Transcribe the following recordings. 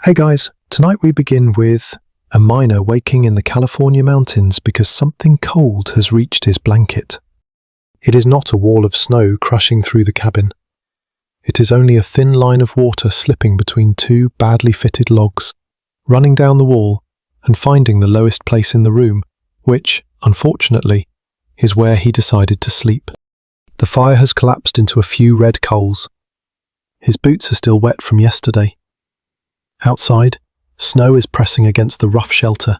Hey guys, tonight we begin with a miner waking in the California mountains because something cold has reached his blanket. It is not a wall of snow crushing through the cabin. It is only a thin line of water slipping between two badly fitted logs, running down the wall and finding the lowest place in the room, which, unfortunately, is where he decided to sleep. The fire has collapsed into a few red coals. His boots are still wet from yesterday. Outside, snow is pressing against the rough shelter,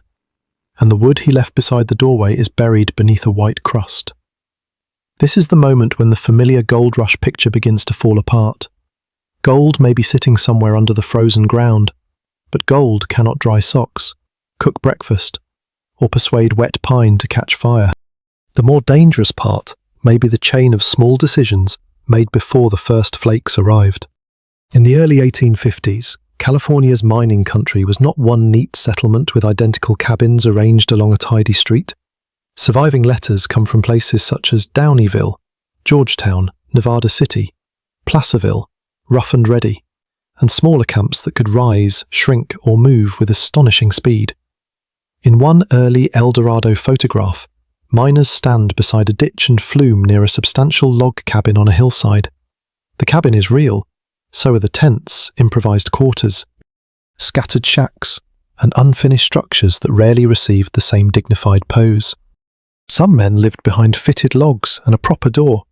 and the wood he left beside the doorway is buried beneath a white crust. This is the moment when the familiar gold rush picture begins to fall apart. Gold may be sitting somewhere under the frozen ground, but gold cannot dry socks, cook breakfast, or persuade wet pine to catch fire. The more dangerous part may be the chain of small decisions made before the first flakes arrived. In the early 1850s, California's mining country was not one neat settlement with identical cabins arranged along a tidy street. Surviving letters come from places such as Downeyville, Georgetown, Nevada City, Placerville, Rough and Ready, and smaller camps that could rise, shrink, or move with astonishing speed. In one early El Dorado photograph, miners stand beside a ditch and flume near a substantial log cabin on a hillside. The cabin is real. So are the tents, improvised quarters, scattered shacks, and unfinished structures that rarely received the same dignified pose. Some men lived behind fitted logs and a proper door.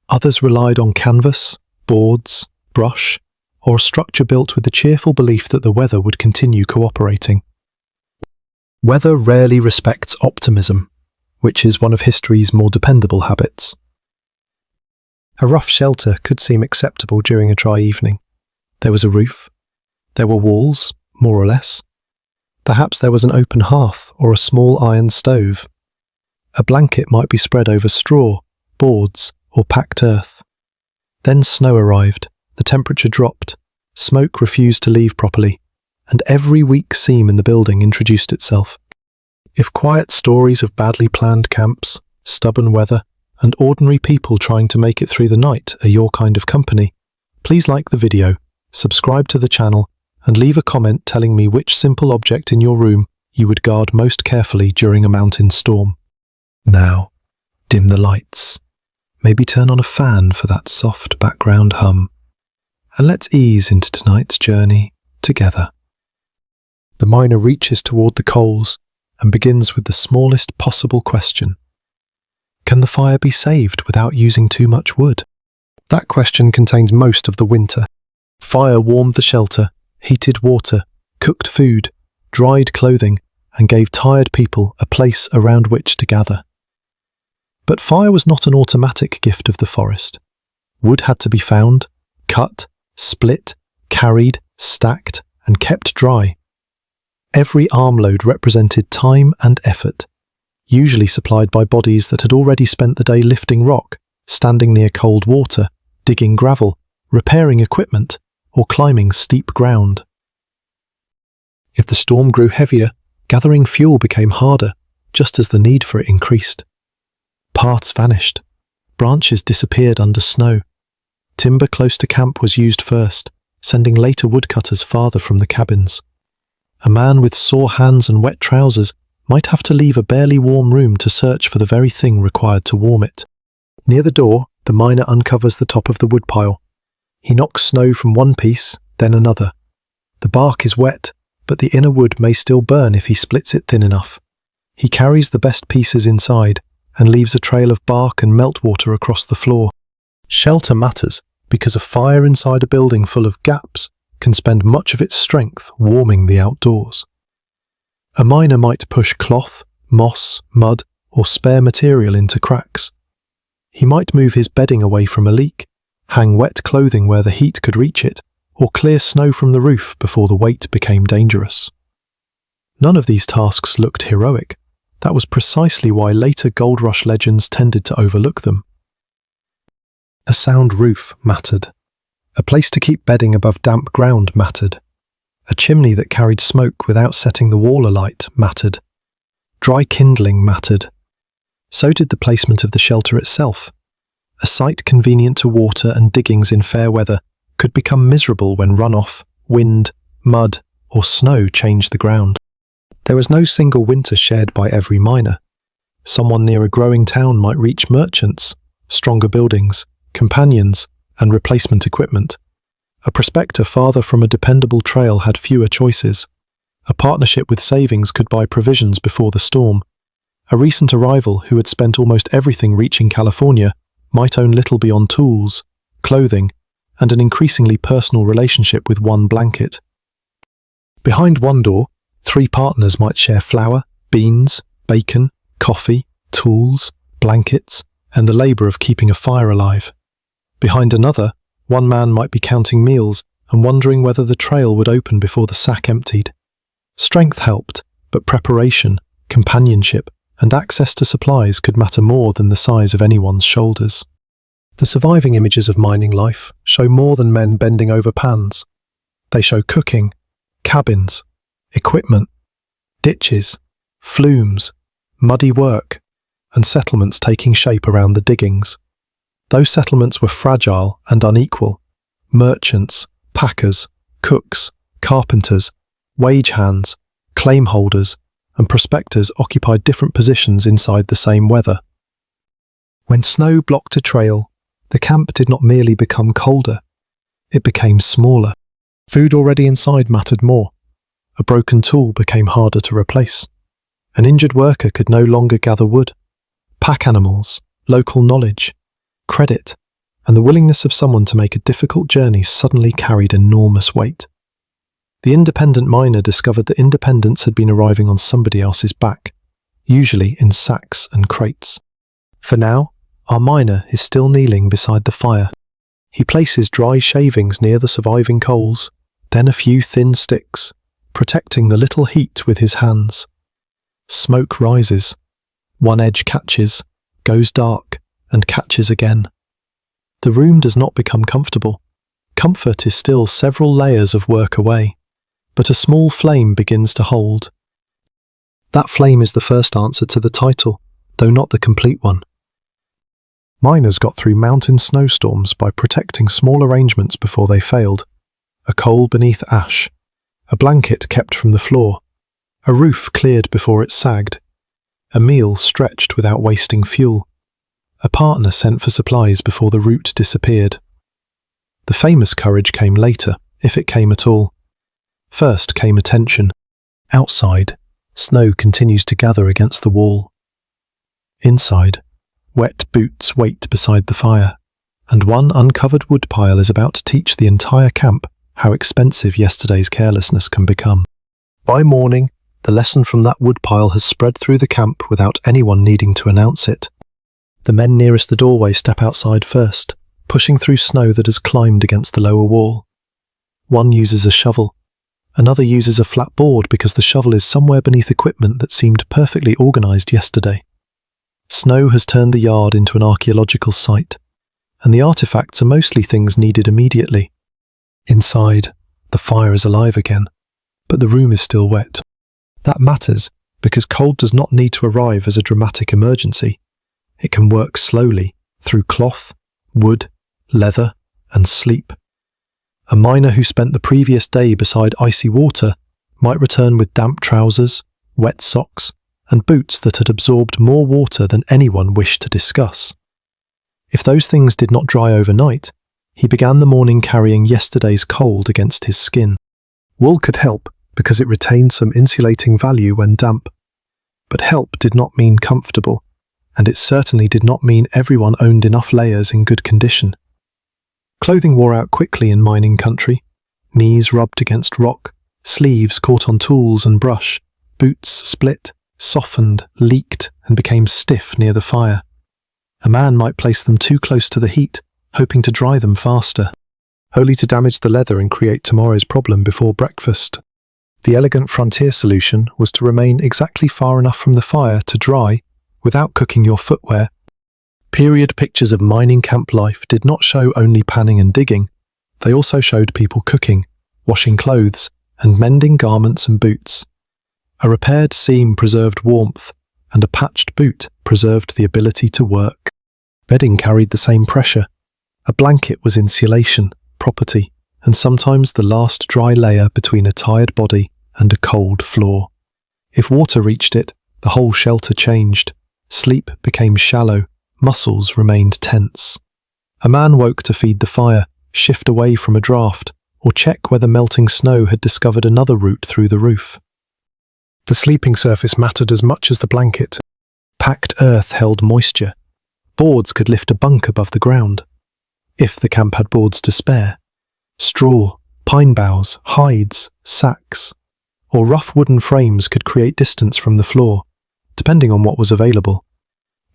Others relied on canvas, boards, brush, or a structure built with the cheerful belief that the weather would continue cooperating. Weather rarely respects optimism, which is one of history's more dependable habits. A rough shelter could seem acceptable during a dry evening. There was a roof. There were walls, more or less. Perhaps there was an open hearth or a small iron stove. A blanket might be spread over straw, boards, or packed earth. Then snow arrived, the temperature dropped, smoke refused to leave properly, and every weak seam in the building introduced itself. If quiet stories of badly planned camps, stubborn weather, and ordinary people trying to make it through the night are your kind of company, please like the video, subscribe to the channel, and leave a comment telling me which simple object in your room you would guard most carefully during a mountain storm. Now, dim the lights. Maybe turn on a fan for that soft background hum. And let's ease into tonight's journey together. The miner reaches toward the coals and begins with the smallest possible question. Can the fire be saved without using too much wood? That question contains most of the winter. Fire warmed the shelter, heated water, cooked food, dried clothing, and gave tired people a place around which to gather. But fire was not an automatic gift of the forest. Wood had to be found, cut, split, carried, stacked, and kept dry. Every armload represented time and effort, usually supplied by bodies that had already spent the day lifting rock, standing near cold water, digging gravel, repairing equipment, or climbing steep ground. If the storm grew heavier, gathering fuel became harder, just as the need for it increased. Paths vanished. Branches disappeared under snow. Timber close to camp was used first, sending later woodcutters farther from the cabins. A man with sore hands and wet trousers might have to leave a barely warm room to search for the very thing required to warm it. Near the door, the miner uncovers the top of the woodpile. He knocks snow from one piece, then another. The bark is wet, but the inner wood may still burn if he splits it thin enough. He carries the best pieces inside and leaves a trail of bark and meltwater across the floor. Shelter matters because a fire inside a building full of gaps can spend much of its strength warming the outdoors. A miner might push cloth, moss, mud, or spare material into cracks. He might move his bedding away from a leak, hang wet clothing where the heat could reach it, or clear snow from the roof before the weight became dangerous. None of these tasks looked heroic. That was precisely why later gold rush legends tended to overlook them. A sound roof mattered. A place to keep bedding above damp ground mattered. A chimney that carried smoke without setting the wall alight mattered. Dry kindling mattered. So did the placement of the shelter itself. A site convenient to water and diggings in fair weather could become miserable when runoff, wind, mud, or snow changed the ground. There was no single winter shared by every miner. Someone near a growing town might reach merchants, stronger buildings, companions, and replacement equipment. A prospector farther from a dependable trail had fewer choices. A partnership with savings could buy provisions before the storm. A recent arrival who had spent almost everything reaching California might own little beyond tools, clothing, and an increasingly personal relationship with one blanket. Behind one door, 3 partners might share flour, beans, bacon, coffee, tools, blankets, and the labor of keeping a fire alive. Behind another, one man might be counting meals and wondering whether the trail would open before the sack emptied. Strength helped, but preparation, companionship, and access to supplies could matter more than the size of anyone's shoulders. The surviving images of mining life show more than men bending over pans. They show cooking, cabins, equipment, ditches, flumes, muddy work, and settlements taking shape around the diggings. Those settlements were fragile and unequal. Merchants, packers, cooks, carpenters, wage hands, claim holders, and prospectors occupied different positions inside the same weather. When snow blocked a trail, the camp did not merely become colder, it became smaller. Food already inside mattered more. A broken tool became harder to replace. An injured worker could no longer gather wood. Pack animals, local knowledge, credit, and the willingness of someone to make a difficult journey suddenly carried enormous weight. The independent miner discovered that independence had been arriving on somebody else's back, usually in sacks and crates. For now, our miner is still kneeling beside the fire. He places dry shavings near the surviving coals, then a few thin sticks, protecting the little heat with his hands. Smoke rises. One edge catches, goes dark, and catches again. The room does not become comfortable. Comfort is still several layers of work away, but a small flame begins to hold. That flame is the first answer to the title, though not the complete one. Miners got through mountain snowstorms by protecting small arrangements before they failed. A coal beneath ash, a blanket kept from the floor, a roof cleared before it sagged, a meal stretched without wasting fuel, a partner sent for supplies before the route disappeared. The famous courage came later, if it came at all. First came attention. Outside, snow continues to gather against the wall. Inside, wet boots wait beside the fire, and one uncovered woodpile is about to teach the entire camp how expensive yesterday's carelessness can become. By morning, the lesson from that woodpile has spread through the camp without anyone needing to announce it. The men nearest the doorway step outside first, pushing through snow that has climbed against the lower wall. One uses a shovel. Another uses a flat board because the shovel is somewhere beneath equipment that seemed perfectly organised yesterday. Snow has turned the yard into an archaeological site, and the artefacts are mostly things needed immediately. Inside, the fire is alive again, but the room is still wet. That matters because cold does not need to arrive as a dramatic emergency. It can work slowly through cloth, wood, leather, and sleep. A miner who spent the previous day beside icy water might return with damp trousers, wet socks, and boots that had absorbed more water than anyone wished to discuss. If those things did not dry overnight, he began the morning carrying yesterday's cold against his skin. Wool could help because it retained some insulating value when damp. But help did not mean comfortable, and it certainly did not mean everyone owned enough layers in good condition. Clothing wore out quickly in mining country. Knees rubbed against rock, sleeves caught on tools and brush, boots split, softened, leaked, and became stiff near the fire. A man might place them too close to the heat, hoping to dry them faster, only to damage the leather and create tomorrow's problem before breakfast. The elegant frontier solution was to remain exactly far enough from the fire to dry without cooking your footwear. Period pictures of mining camp life did not show only panning and digging. They also showed people cooking, washing clothes, and mending garments and boots. A repaired seam preserved warmth, and a patched boot preserved the ability to work. Bedding carried the same pressure. A blanket was insulation, property, and sometimes the last dry layer between a tired body and a cold floor. If water reached it, the whole shelter changed. Sleep became shallow, muscles remained tense. A man woke to feed the fire, shift away from a draft, or check whether melting snow had discovered another route through the roof. The sleeping surface mattered as much as the blanket. Packed earth held moisture. Boards could lift a bunk above the ground, if the camp had boards to spare. Straw, pine boughs, hides, sacks, or rough wooden frames could create distance from the floor, depending on what was available.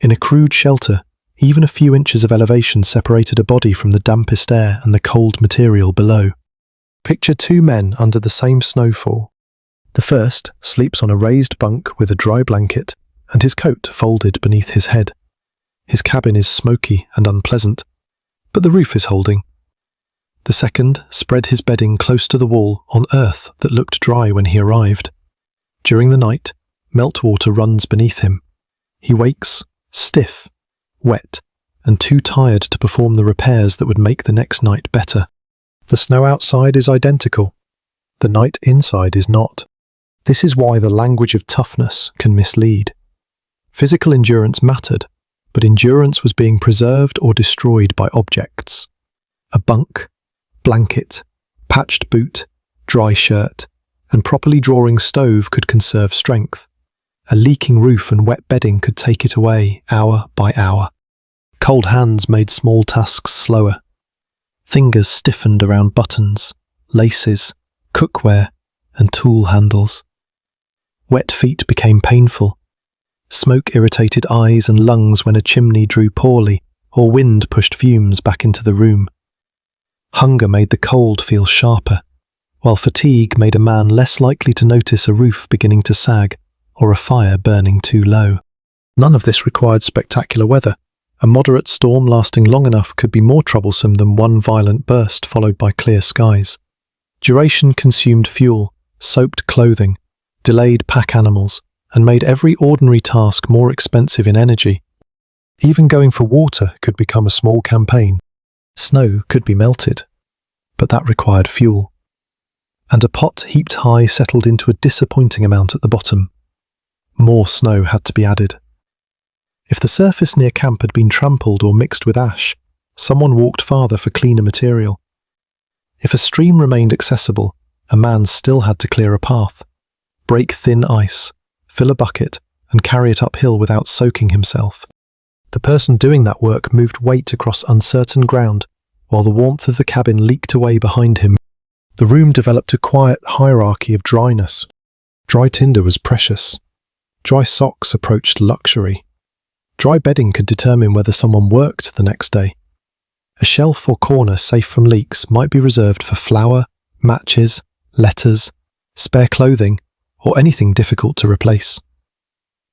In a crude shelter, even a few inches of elevation separated a body from the dampest air and the cold material below. Picture two men under the same snowfall. The first sleeps on a raised bunk with a dry blanket and his coat folded beneath his head. His cabin is smoky and unpleasant, but the roof is holding. The second spread his bedding close to the wall on earth that looked dry when he arrived. During the night, meltwater runs beneath him. He wakes, stiff, wet, and too tired to perform the repairs that would make the next night better. The snow outside is identical. The night inside is not. This is why the language of toughness can mislead. Physical endurance mattered, but endurance was being preserved or destroyed by objects. A bunk, blanket, patched boot, dry shirt, and properly drawing stove could conserve strength. A leaking roof and wet bedding could take it away hour by hour. Cold hands made small tasks slower. Fingers stiffened around buttons, laces, cookware, and tool handles. Wet feet became painful. Smoke irritated eyes and lungs when a chimney drew poorly or wind pushed fumes back into the room. Hunger made the cold feel sharper, while fatigue made a man less likely to notice a roof beginning to sag or a fire burning too low. None of this required spectacular weather. A moderate storm lasting long enough could be more troublesome than one violent burst followed by clear skies. Duration consumed fuel, soaked clothing, delayed pack animals, and made every ordinary task more expensive in energy. Even going for water could become a small campaign. Snow could be melted, but that required fuel. And a pot heaped high settled into a disappointing amount at the bottom. More snow had to be added. If the surface near camp had been trampled or mixed with ash, someone walked farther for cleaner material. If a stream remained accessible, a man still had to clear a path, break thin ice, fill a bucket, and carry it uphill without soaking himself. The person doing that work moved weight across uncertain ground, while the warmth of the cabin leaked away behind him. The room developed a quiet hierarchy of dryness. Dry tinder was precious. Dry socks approached luxury. Dry bedding could determine whether someone worked the next day. A shelf or corner safe from leaks might be reserved for flour, matches, letters, spare clothing, or anything difficult to replace.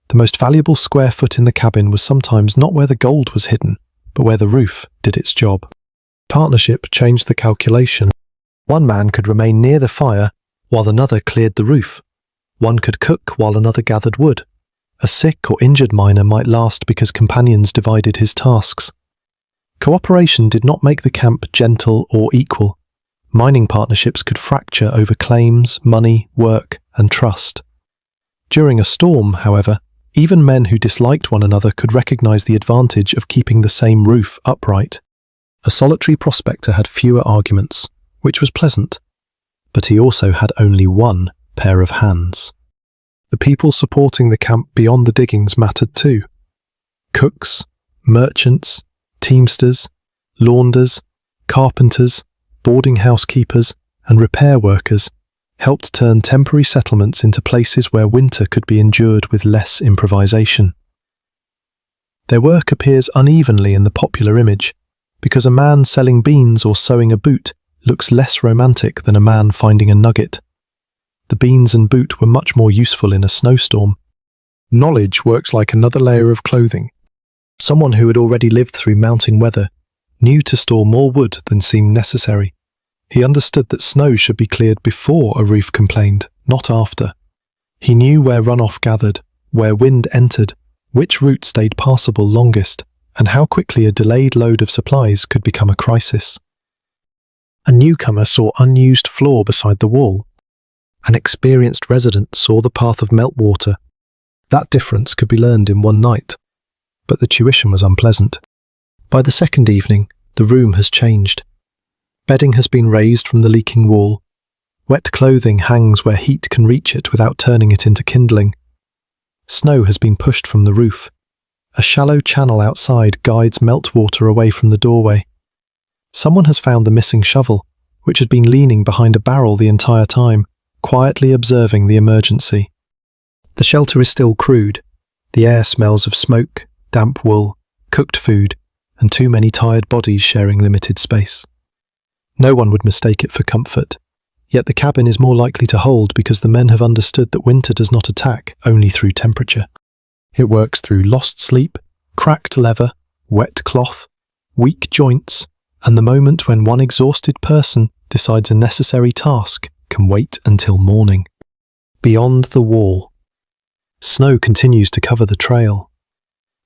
The most valuable square foot in the cabin was sometimes not where the gold was hidden, but where the roof did its job. Partnership changed the calculation. One man could remain near the fire while another cleared the roof. One could cook while another gathered wood. A sick or injured miner might last because companions divided his tasks. Cooperation did not make the camp gentle or equal. Mining partnerships could fracture over claims, money, work, and trust. During a storm, however, even men who disliked one another could recognize the advantage of keeping the same roof upright. A solitary prospector had fewer arguments, which was pleasant, but he also had only one pair of hands. The people supporting the camp beyond the diggings mattered too. Cooks, merchants, teamsters, launders, carpenters, boarding house keepers, and repair workers helped turn temporary settlements into places where winter could be endured with less improvisation. Their work appears unevenly in the popular image, because a man selling beans or sewing a boot looks less romantic than a man finding a nugget. The beans and boot were much more useful in a snowstorm. Knowledge works like another layer of clothing. Someone who had already lived through mountain weather knew to store more wood than seemed necessary. He understood that snow should be cleared before a roof complained, not after. He knew where runoff gathered, where wind entered, which route stayed passable longest, and how quickly a delayed load of supplies could become a crisis. A newcomer saw unused floor beside the wall. An experienced resident saw the path of meltwater. That difference could be learned in one night, but the tuition was unpleasant. By the second evening, the room has changed. Bedding has been raised from the leaking wall. Wet clothing hangs where heat can reach it without turning it into kindling. Snow has been pushed from the roof. A shallow channel outside guides meltwater away from the doorway. Someone has found the missing shovel, which had been leaning behind a barrel the entire time, quietly observing the emergency. The shelter is still crude. The air smells of smoke, damp wool, cooked food, and too many tired bodies sharing limited space. No one would mistake it for comfort, yet the cabin is more likely to hold because the men have understood that winter does not attack only through temperature. It works through lost sleep, cracked leather, wet cloth, weak joints, and the moment when one exhausted person decides a necessary task can wait until morning. Beyond the wall, snow continues to cover the trail.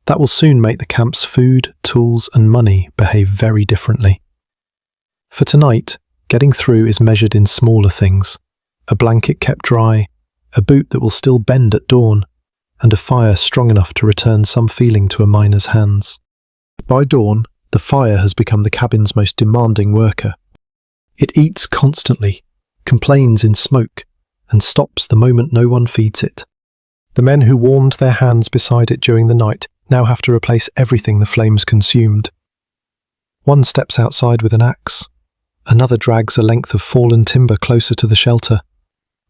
That will soon make the camp's food, tools, and money behave very differently. For tonight, getting through is measured in smaller things: a blanket kept dry, a boot that will still bend at dawn, and a fire strong enough to return some feeling to a miner's hands. By dawn, the fire has become the cabin's most demanding worker. It eats constantly, complains in smoke, and stops the moment no one feeds it. The men who warmed their hands beside it during the night now have to replace everything the flames consumed. One steps outside with an axe. Another drags a length of fallen timber closer to the shelter.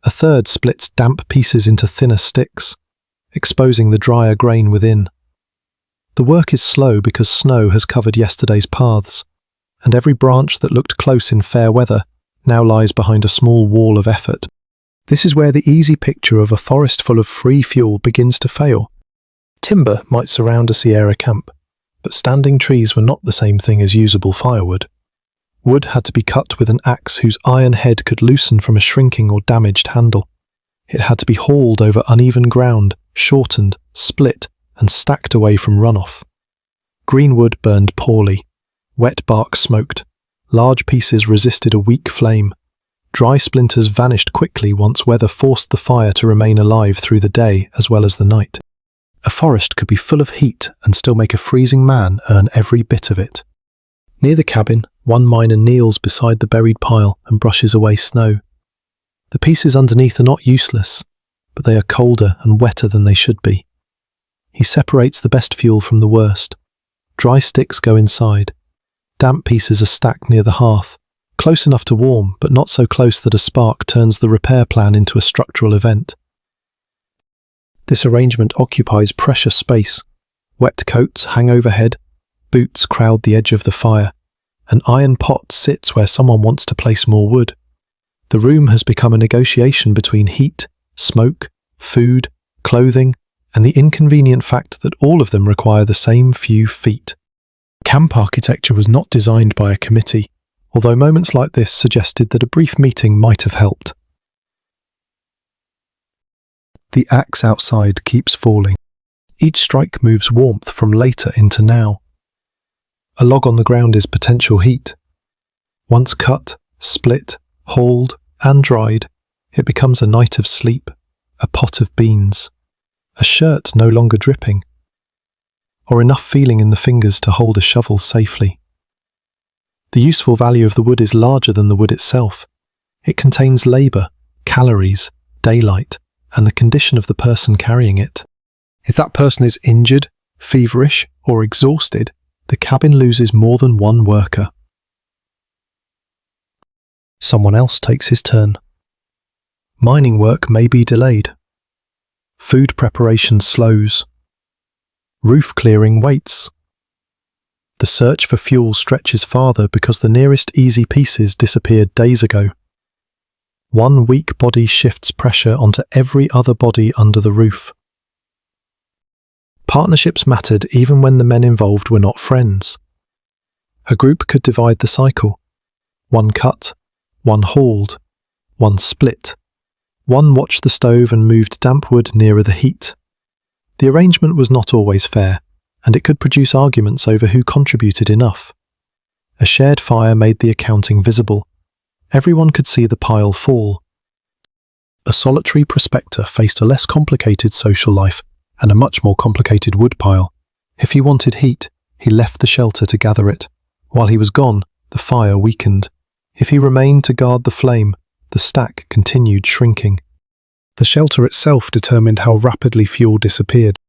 A third splits damp pieces into thinner sticks, exposing the drier grain within. The work is slow because snow has covered yesterday's paths, and every branch that looked close in fair weather now lies behind a small wall of effort. This is where the easy picture of a forest full of free fuel begins to fail. Timber might surround a Sierra camp, but standing trees were not the same thing as usable firewood. Wood had to be cut with an axe whose iron head could loosen from a shrinking or damaged handle. It had to be hauled over uneven ground, shortened, split, and stacked away from runoff. Green wood burned poorly. Wet bark smoked. Large pieces resisted a weak flame. Dry splinters vanished quickly once weather forced the fire to remain alive through the day as well as the night. A forest could be full of heat and still make a freezing man earn every bit of it. Near the cabin, one miner kneels beside the buried pile and brushes away snow. The pieces underneath are not useless, but they are colder and wetter than they should be. He separates the best fuel from the worst. Dry sticks go inside. Damp pieces are stacked near the hearth, close enough to warm, but not so close that a spark turns the repair plan into a structural event. This arrangement occupies precious space. Wet coats hang overhead, boots crowd the edge of the fire. An iron pot sits where someone wants to place more wood. The room has become a negotiation between heat, smoke, food, clothing, and the inconvenient fact that all of them require the same few feet. Camp architecture was not designed by a committee, although moments like this suggested that a brief meeting might have helped. The axe outside keeps falling. Each strike moves warmth from later into now. A log on the ground is potential heat. Once cut, split, hauled, and dried, it becomes a night of sleep, a pot of beans, a shirt no longer dripping, or enough feeling in the fingers to hold a shovel safely. The useful value of the wood is larger than the wood itself. It contains labour, calories, daylight, and the condition of the person carrying it. If that person is injured, feverish, or exhausted, the cabin loses more than one worker. Someone else takes his turn. Mining work may be delayed. Food preparation slows. Roof clearing waits. The search for fuel stretches farther because the nearest easy pieces disappeared days ago. One weak body shifts pressure onto every other body under the roof. Partnerships mattered even when the men involved were not friends. A group could divide the cycle. One cut, one hauled, one split. One watched the stove and moved damp wood nearer the heat. The arrangement was not always fair, and it could produce arguments over who contributed enough. A shared fire made the accounting visible, Everyone could see the pile fall. A solitary prospector faced a less complicated social life and a much more complicated wood pile. If he wanted heat, he left the shelter to gather it. While he was gone, the fire weakened. If he remained to guard the flame, the stack continued shrinking. The shelter itself determined how rapidly fuel disappeared.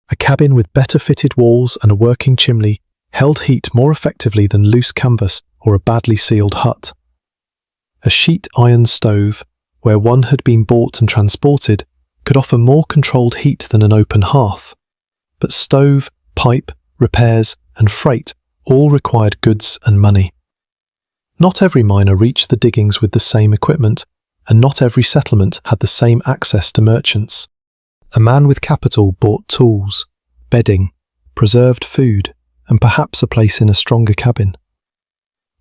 A cabin with better fitted walls and a working chimney held heat more effectively than loose canvas or a badly sealed hut. A sheet iron stove, where one had been bought and transported, could offer more controlled heat than an open hearth. But stove, pipe, repairs, and freight all required goods and money. Not every miner reached the diggings with the same equipment, and not every settlement had the same access to merchants. A man with capital bought tools, bedding, preserved food, and perhaps a place in a stronger cabin.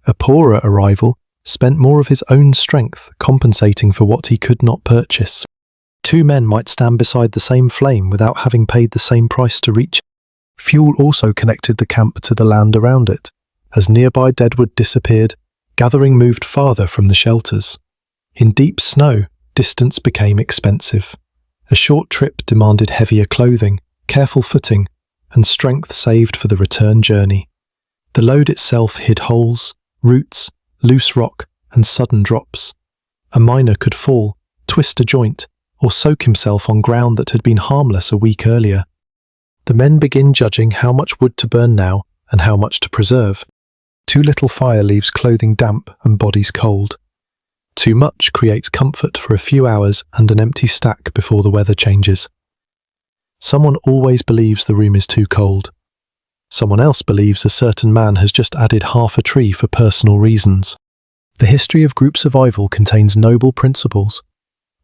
A poorer arrival spent more of his own strength compensating for what he could not purchase. Two men might stand beside the same flame without having paid the same price to reach it. Fuel also connected the camp to the land around it. As nearby deadwood disappeared, gathering moved farther from the shelters. In deep snow, distance became expensive. A short trip demanded heavier clothing, careful footing, and strength saved for the return journey. The load itself hid holes, roots, loose rock, and sudden drops. A miner could fall, twist a joint, or soak himself on ground that had been harmless a week earlier. The men begin judging how much wood to burn now and how much to preserve. Too little fire leaves clothing damp and bodies cold. Too much creates comfort for a few hours and an empty stack before the weather changes. Someone always believes the room is too cold. Someone else believes a certain man has just added half a tree for personal reasons. The history of group survival contains noble principles.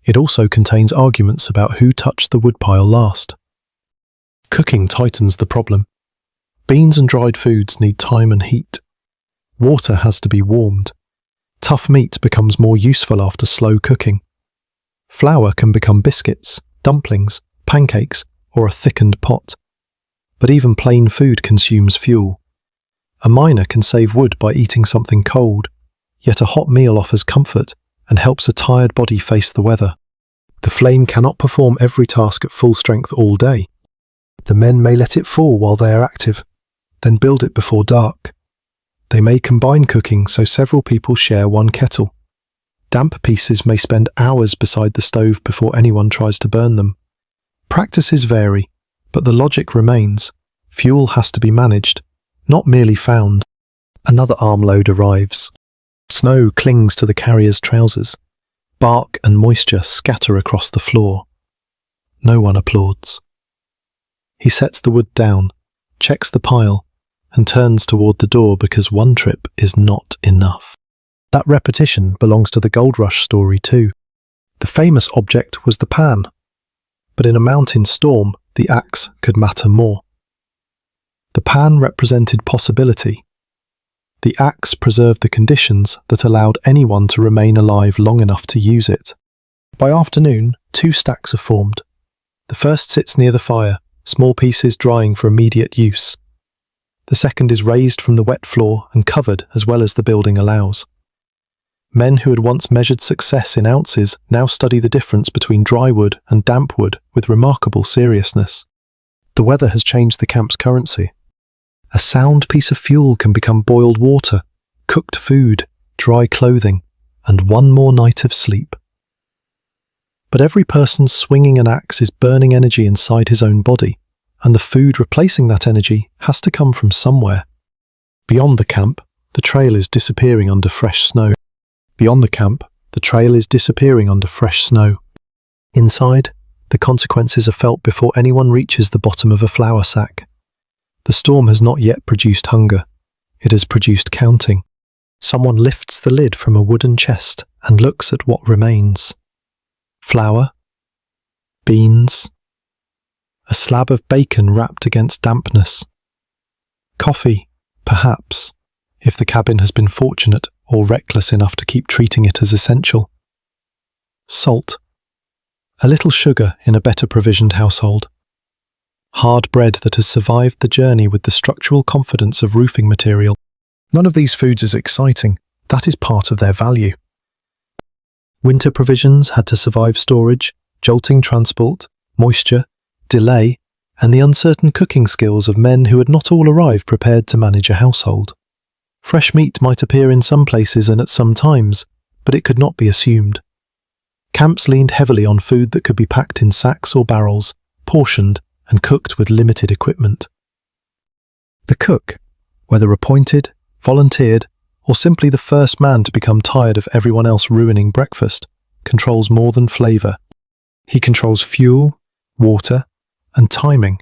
It also contains arguments about who touched the woodpile last. Cooking tightens the problem. Beans and dried foods need time and heat. Water has to be warmed. Tough meat becomes more useful after slow cooking. Flour can become biscuits, dumplings, pancakes, or a thickened pot. But even plain food consumes fuel. A miner can save wood by eating something cold, yet a hot meal offers comfort and helps a tired body face the weather. The flame cannot perform every task at full strength all day. The men may let it fall while they are active, then build it before dark. They may combine cooking so several people share one kettle. Damp pieces may spend hours beside the stove before anyone tries to burn them. Practices vary, but the logic remains. Fuel has to be managed, not merely found. Another armload arrives. Snow clings to the carrier's trousers. Bark and moisture scatter across the floor. No one applauds. He sets the wood down, checks the pile, and turns toward the door because one trip is not enough. That repetition belongs to the Gold Rush story too. The famous object was the pan, but in a mountain storm, the axe could matter more. The pan represented possibility. The axe preserved the conditions that allowed anyone to remain alive long enough to use it. By afternoon, two stacks are formed. The first sits near the fire, small pieces drying for immediate use. The second is raised from the wet floor and covered as well as the building allows. Men who had once measured success in ounces now study the difference between dry wood and damp wood with remarkable seriousness. The weather has changed the camp's currency. A sound piece of fuel can become boiled water, cooked food, dry clothing, and one more night of sleep. But every person swinging an axe is burning energy inside his own body, and the food replacing that energy has to come from somewhere. Beyond the camp, the trail is disappearing under fresh snow. Beyond the camp, the trail is disappearing under fresh snow. Inside, the consequences are felt before anyone reaches the bottom of a flour sack. The storm has not yet produced hunger. It has produced counting. Someone lifts the lid from a wooden chest and looks at what remains. Flour, beans, a slab of bacon wrapped against dampness. Coffee, perhaps, if the cabin has been fortunate or reckless enough to keep treating it as essential. Salt, a little sugar in a better provisioned household. Hard bread that has survived the journey with the structural confidence of roofing material. None of these foods is exciting. That is part of their value. Winter provisions had to survive storage, jolting transport, moisture, delay, and the uncertain cooking skills of men who had not all arrived prepared to manage a household. Fresh meat might appear in some places and at some times, but it could not be assumed. Camps leaned heavily on food that could be packed in sacks or barrels, portioned and cooked with limited equipment. The cook, whether appointed, volunteered, or simply the first man to become tired of everyone else ruining breakfast, controls more than flavour. He controls fuel, water, and timing.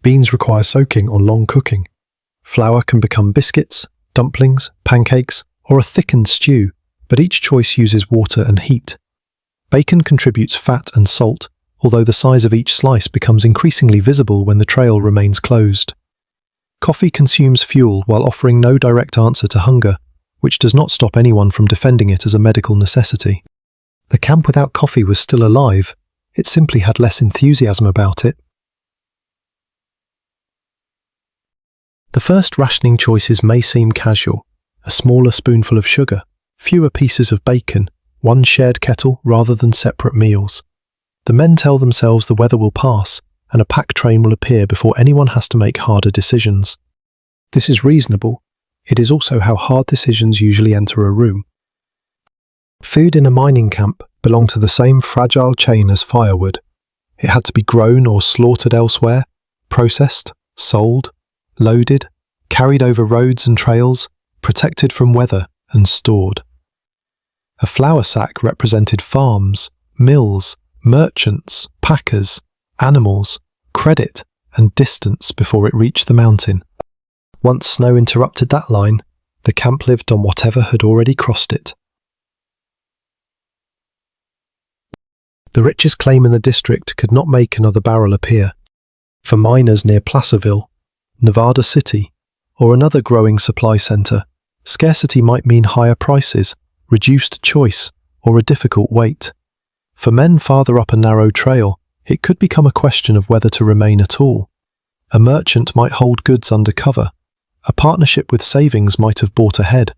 Beans require soaking or long cooking. Flour can become biscuits, dumplings, pancakes, or a thickened stew, but each choice uses water and heat. Bacon contributes fat and salt, although the size of each slice becomes increasingly visible when the trail remains closed. Coffee consumes fuel while offering no direct answer to hunger, which does not stop anyone from defending it as a medical necessity. The camp without coffee was still alive, it simply had less enthusiasm about it. The first rationing choices may seem casual: a smaller spoonful of sugar, fewer pieces of bacon, one shared kettle rather than separate meals. The men tell themselves the weather will pass, and a pack train will appear before anyone has to make harder decisions. This is reasonable. It is also how hard decisions usually enter a room. Food in a mining camp belonged to the same fragile chain as firewood. It had to be grown or slaughtered elsewhere, processed, sold, loaded, carried over roads and trails, protected from weather, and stored. A flour sack represented farms, mills, merchants, packers, animals, credit, and distance before it reached the mountain. Once snow interrupted that line, the camp lived on whatever had already crossed it. The richest claim in the district could not make another barrel appear. For miners near Placerville, Nevada City, or another growing supply center, scarcity might mean higher prices, reduced choice, or a difficult wait. For men farther up a narrow trail, it could become a question of whether to remain at all. A merchant might hold goods under cover. A partnership with savings might have bought ahead.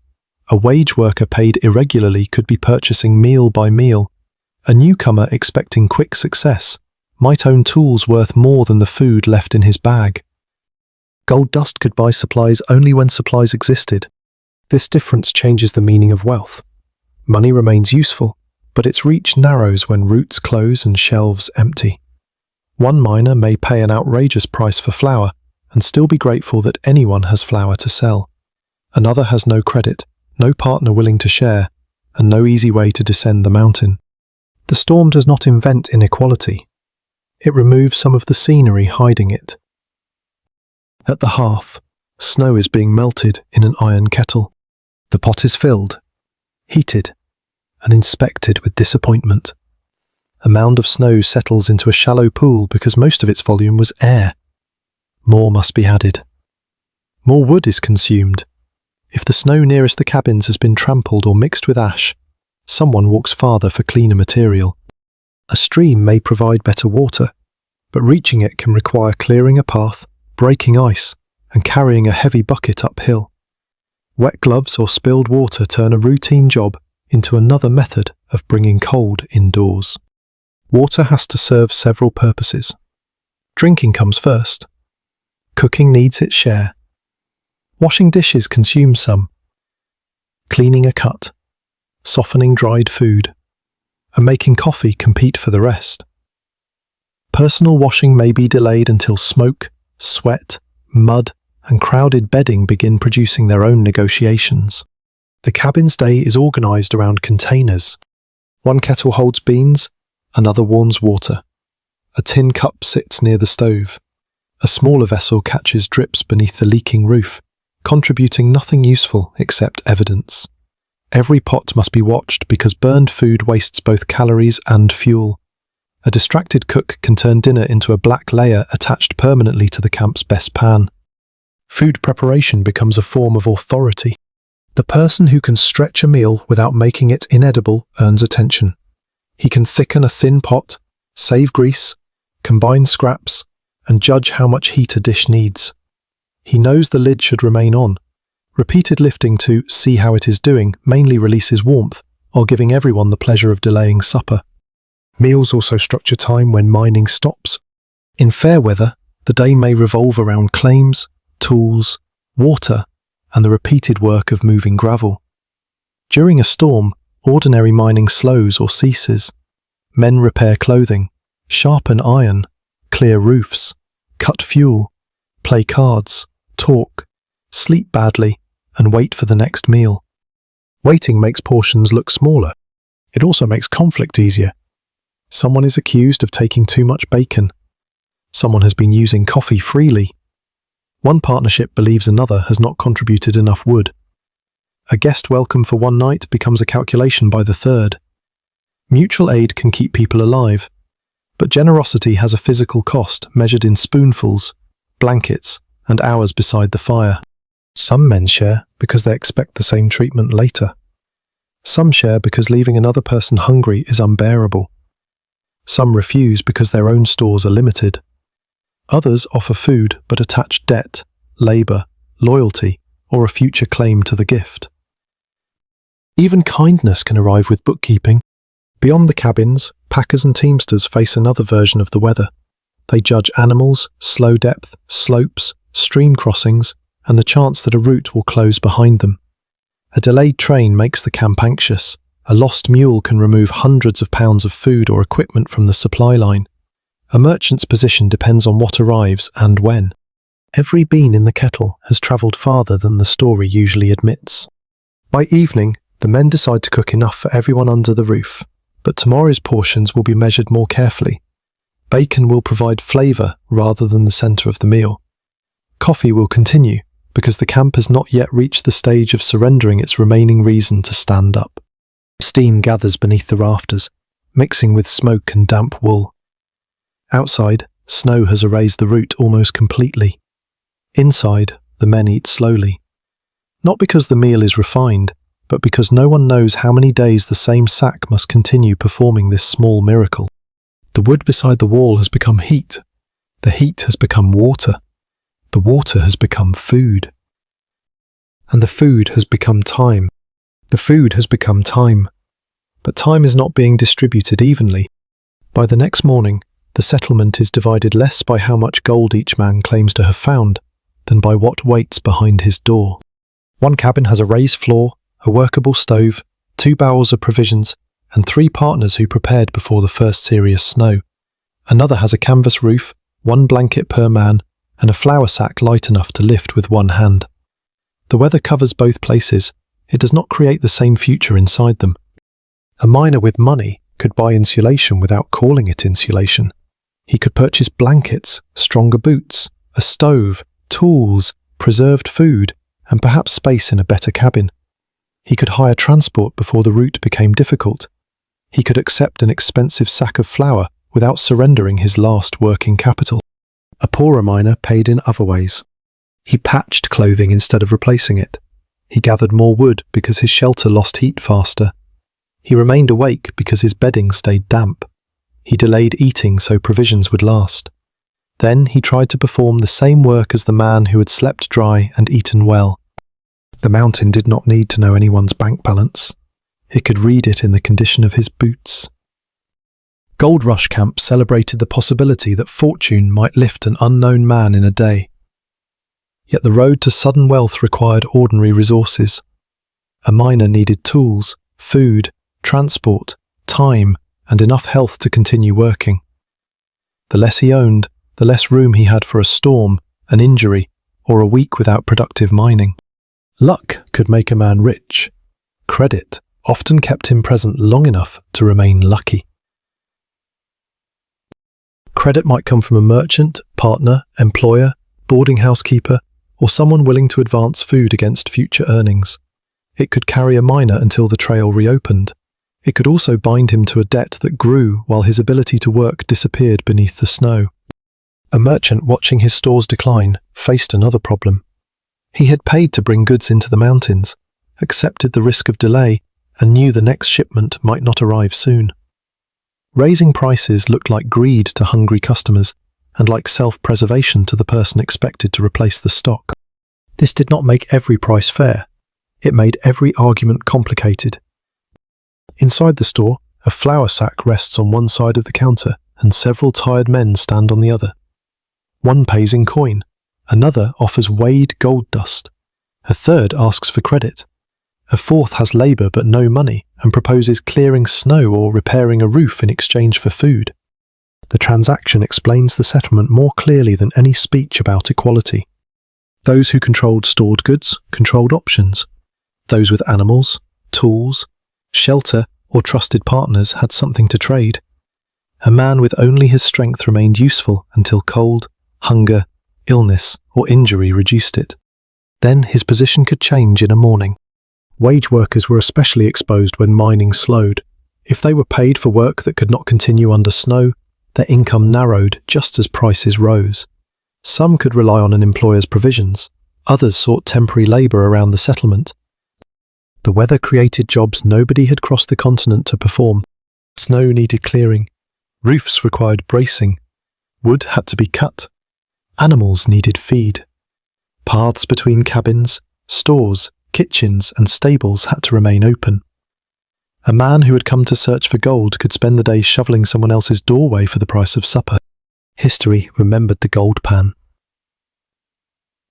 A wage worker paid irregularly could be purchasing meal by meal. A newcomer expecting quick success might own tools worth more than the food left in his bag. Gold dust could buy supplies only when supplies existed. This difference changes the meaning of wealth. Money remains useful, but its reach narrows when routes close and shelves empty. One miner may pay an outrageous price for flour and still be grateful that anyone has flour to sell. Another has no credit, no partner willing to share, and no easy way to descend the mountain. The storm does not invent inequality. It removes some of the scenery hiding it. At the hearth, snow is being melted in an iron kettle. The pot is filled, heated, and inspected with disappointment. A mound of snow settles into a shallow pool because most of its volume was air. More must be added. More wood is consumed. If the snow nearest the cabins has been trampled or mixed with ash, someone walks farther for cleaner material. A stream may provide better water, but reaching it can require clearing a path, breaking ice, and carrying a heavy bucket uphill. Wet gloves or spilled water turn a routine job into another method of bringing cold indoors. Water has to serve several purposes. Drinking comes first. Cooking needs its share. Washing dishes consumes some. Cleaning a cut, softening dried food, and making coffee compete for the rest. Personal washing may be delayed until smoke, sweat, mud, and crowded bedding begin producing their own negotiations. The cabin's day is organized around containers. One kettle holds beans, another warms water. A tin cup sits near the stove. A smaller vessel catches drips beneath the leaking roof, contributing nothing useful except evidence. Every pot must be watched because burned food wastes both calories and fuel. A distracted cook can turn dinner into a black layer attached permanently to the camp's best pan. Food preparation becomes a form of authority. The person who can stretch a meal without making it inedible earns attention. He can thicken a thin pot, save grease, combine scraps, and judge how much heat a dish needs. He knows the lid should remain on. Repeated lifting to see how it is doing mainly releases warmth, while giving everyone the pleasure of delaying supper. Meals also structure time when mining stops. In fair weather, the day may revolve around claims, tools, water, and the repeated work of moving gravel. During a storm, ordinary mining slows or ceases. Men repair clothing, sharpen iron, clear roofs, cut fuel, play cards, talk, sleep badly, and wait for the next meal. Waiting makes portions look smaller. It also makes conflict easier. Someone is accused of taking too much bacon. Someone has been using coffee freely. One partnership believes another has not contributed enough wood. A guest welcome for one night becomes a calculation by the third. Mutual aid can keep people alive, but generosity has a physical cost measured in spoonfuls, blankets, and hours beside the fire. Some men share because they expect the same treatment later. Some share because leaving another person hungry is unbearable. Some refuse because their own stores are limited. Others offer food but attach debt, labour, loyalty, or a future claim to the gift. Even kindness can arrive with bookkeeping. Beyond the cabins, packers and teamsters face another version of the weather. They judge animals, slow depth, slopes, stream crossings, and the chance that a route will close behind them. A delayed train makes the camp anxious. A lost mule can remove hundreds of pounds of food or equipment from the supply line. A merchant's position depends on what arrives and when. Every bean in the kettle has travelled farther than the story usually admits. By evening, the men decide to cook enough for everyone under the roof, but tomorrow's portions will be measured more carefully. Bacon will provide flavour rather than the centre of the meal. Coffee will continue, because the camp has not yet reached the stage of surrendering its remaining reason to stand up. Steam gathers beneath the rafters, mixing with smoke and damp wool. Outside, snow has erased the route almost completely. Inside, the men eat slowly. Not because the meal is refined, but because no one knows how many days the same sack must continue performing this small miracle. The wood beside the wall has become heat. The heat has become water. The water has become food. And the food has become time. The food has become time. But time is not being distributed evenly. By the next morning, the settlement is divided less by how much gold each man claims to have found than by what waits behind his door. One cabin has a raised floor, a workable stove, 2 barrels of provisions, and 3 partners who prepared before the first serious snow. Another has a canvas roof, 1 blanket per man, and a flour sack light enough to lift with one hand. The weather covers both places. It does not create the same future inside them. A miner with money could buy insulation without calling it insulation. He could purchase blankets, stronger boots, a stove, tools, preserved food, and perhaps space in a better cabin. He could hire transport before the route became difficult. He could accept an expensive sack of flour without surrendering his last working capital. A poorer miner paid in other ways. He patched clothing instead of replacing it. He gathered more wood because his shelter lost heat faster. He remained awake because his bedding stayed damp. He delayed eating so provisions would last. Then he tried to perform the same work as the man who had slept dry and eaten well. The mountain did not need to know anyone's bank balance. It could read it in the condition of his boots. Gold Rush Camp celebrated the possibility that fortune might lift an unknown man in a day. Yet the road to sudden wealth required ordinary resources. A miner needed tools, food, transport, time, and enough health to continue working. The less he owned, the less room he had for a storm, an injury, or a week without productive mining. Luck could make a man rich. Credit often kept him present long enough to remain lucky. Credit might come from a merchant, partner, employer, boarding housekeeper, or someone willing to advance food against future earnings. It could carry a miner until the trail reopened. It could also bind him to a debt that grew while his ability to work disappeared beneath the snow. A merchant watching his stores decline faced another problem. He had paid to bring goods into the mountains, accepted the risk of delay, and knew the next shipment might not arrive soon. Raising prices looked like greed to hungry customers and like self-preservation to the person expected to replace the stock. This did not make every price fair. It made every argument complicated. Inside the store, a flour sack rests on one side of the counter and several tired men stand on the other. One pays in coin, another offers weighed gold dust, a third asks for credit, a fourth has labour but no money and proposes clearing snow or repairing a roof in exchange for food. The transaction explains the settlement more clearly than any speech about equality. Those who controlled stored goods controlled options. Those with animals, tools, shelter, or trusted partners had something to trade. A man with only his strength remained useful until cold, hunger, illness, or injury reduced it. Then his position could change in a morning. Wage workers were especially exposed when mining slowed. If they were paid for work that could not continue under snow, their income narrowed just as prices rose. Some could rely on an employer's provisions. Others sought temporary labour around the settlement. The weather created jobs nobody had crossed the continent to perform. Snow needed clearing. Roofs required bracing. Wood had to be cut. Animals needed feed. Paths between cabins, stores, kitchens and stables had to remain open. A man who had come to search for gold could spend the day shoveling someone else's doorway for the price of supper. History remembered the gold pan.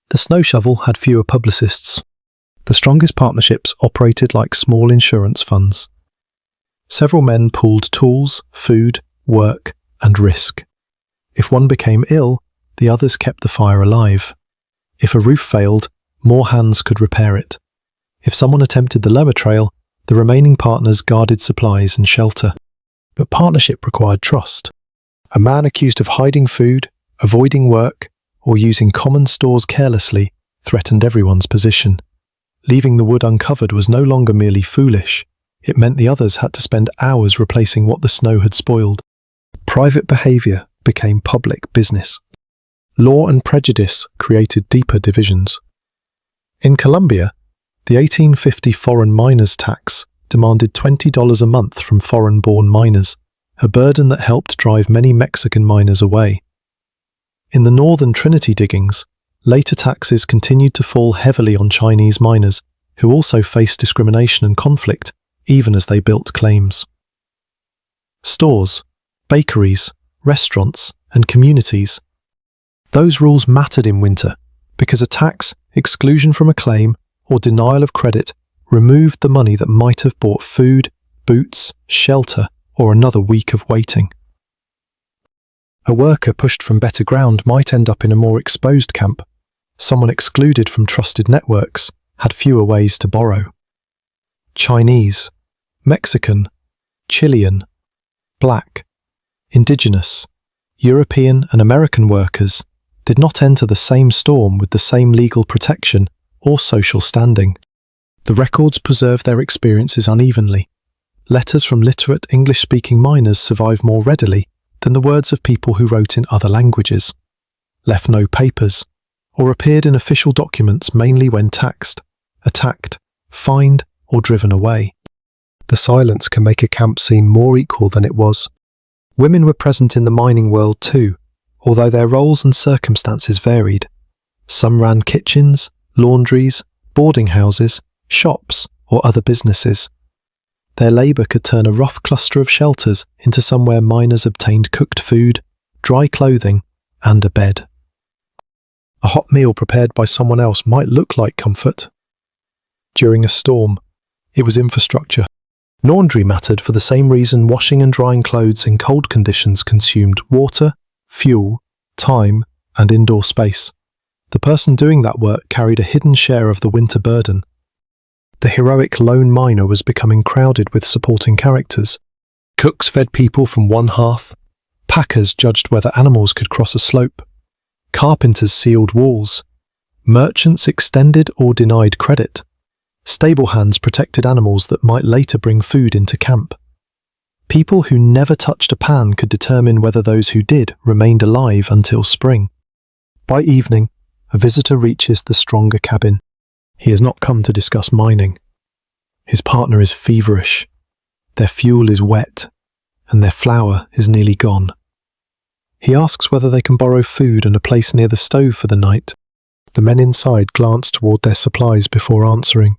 The snow shovel had fewer publicists. The strongest partnerships operated like small insurance funds. Several men pooled tools, food, work, and risk. If one became ill, the others kept the fire alive. If a roof failed, more hands could repair it. If someone attempted the lower trail, the remaining partners guarded supplies and shelter. But partnership required trust. A man accused of hiding food, avoiding work, or using common stores carelessly threatened everyone's position. Leaving the wood uncovered was no longer merely foolish. It meant the others had to spend hours replacing what the snow had spoiled. Private behaviour became public business. Law and prejudice created deeper divisions. In Colombia, the 1850 foreign miners' tax demanded $20 a month from foreign-born miners, a burden that helped drive many Mexican miners away. In the northern Trinity diggings, later taxes continued to fall heavily on Chinese miners, who also faced discrimination and conflict, even as they built claims. Stores, bakeries, restaurants, and communities. Those rules mattered in winter, because a tax, exclusion from a claim, or denial of credit removed the money that might have bought food, boots, shelter, or another week of waiting. A worker pushed from better ground might end up in a more exposed camp. Someone excluded from trusted networks had fewer ways to borrow. Chinese, Mexican, Chilean, Black, Indigenous, European and American workers did not enter the same storm with the same legal protection or social standing. The records preserve their experiences unevenly. Letters from literate English-speaking miners survive more readily than the words of people who wrote in other languages, left no papers, or appeared in official documents mainly when taxed, attacked, fined, or driven away. The silence can make a camp seem more equal than it was. Women were present in the mining world too, although their roles and circumstances varied. Some ran kitchens, laundries, boarding houses, shops, or other businesses. Their labour could turn a rough cluster of shelters into somewhere miners obtained cooked food, dry clothing, and a bed. A hot meal prepared by someone else might look like comfort. During a storm, it was infrastructure. Laundry mattered for the same reason washing and drying clothes in cold conditions consumed water, fuel, time, and indoor space. The person doing that work carried a hidden share of the winter burden. The heroic lone miner was becoming crowded with supporting characters. Cooks fed people from one hearth. Packers judged whether animals could cross a slope. Carpenters sealed walls. Merchants extended or denied credit. Stable hands protected animals that might later bring food into camp. People who never touched a pan could determine whether those who did remained alive until spring. By evening, a visitor reaches the stronger cabin. He has not come to discuss mining. His partner is feverish. Their fuel is wet, and their flour is nearly gone. He asks whether they can borrow food and a place near the stove for the night. The men inside glance toward their supplies before answering.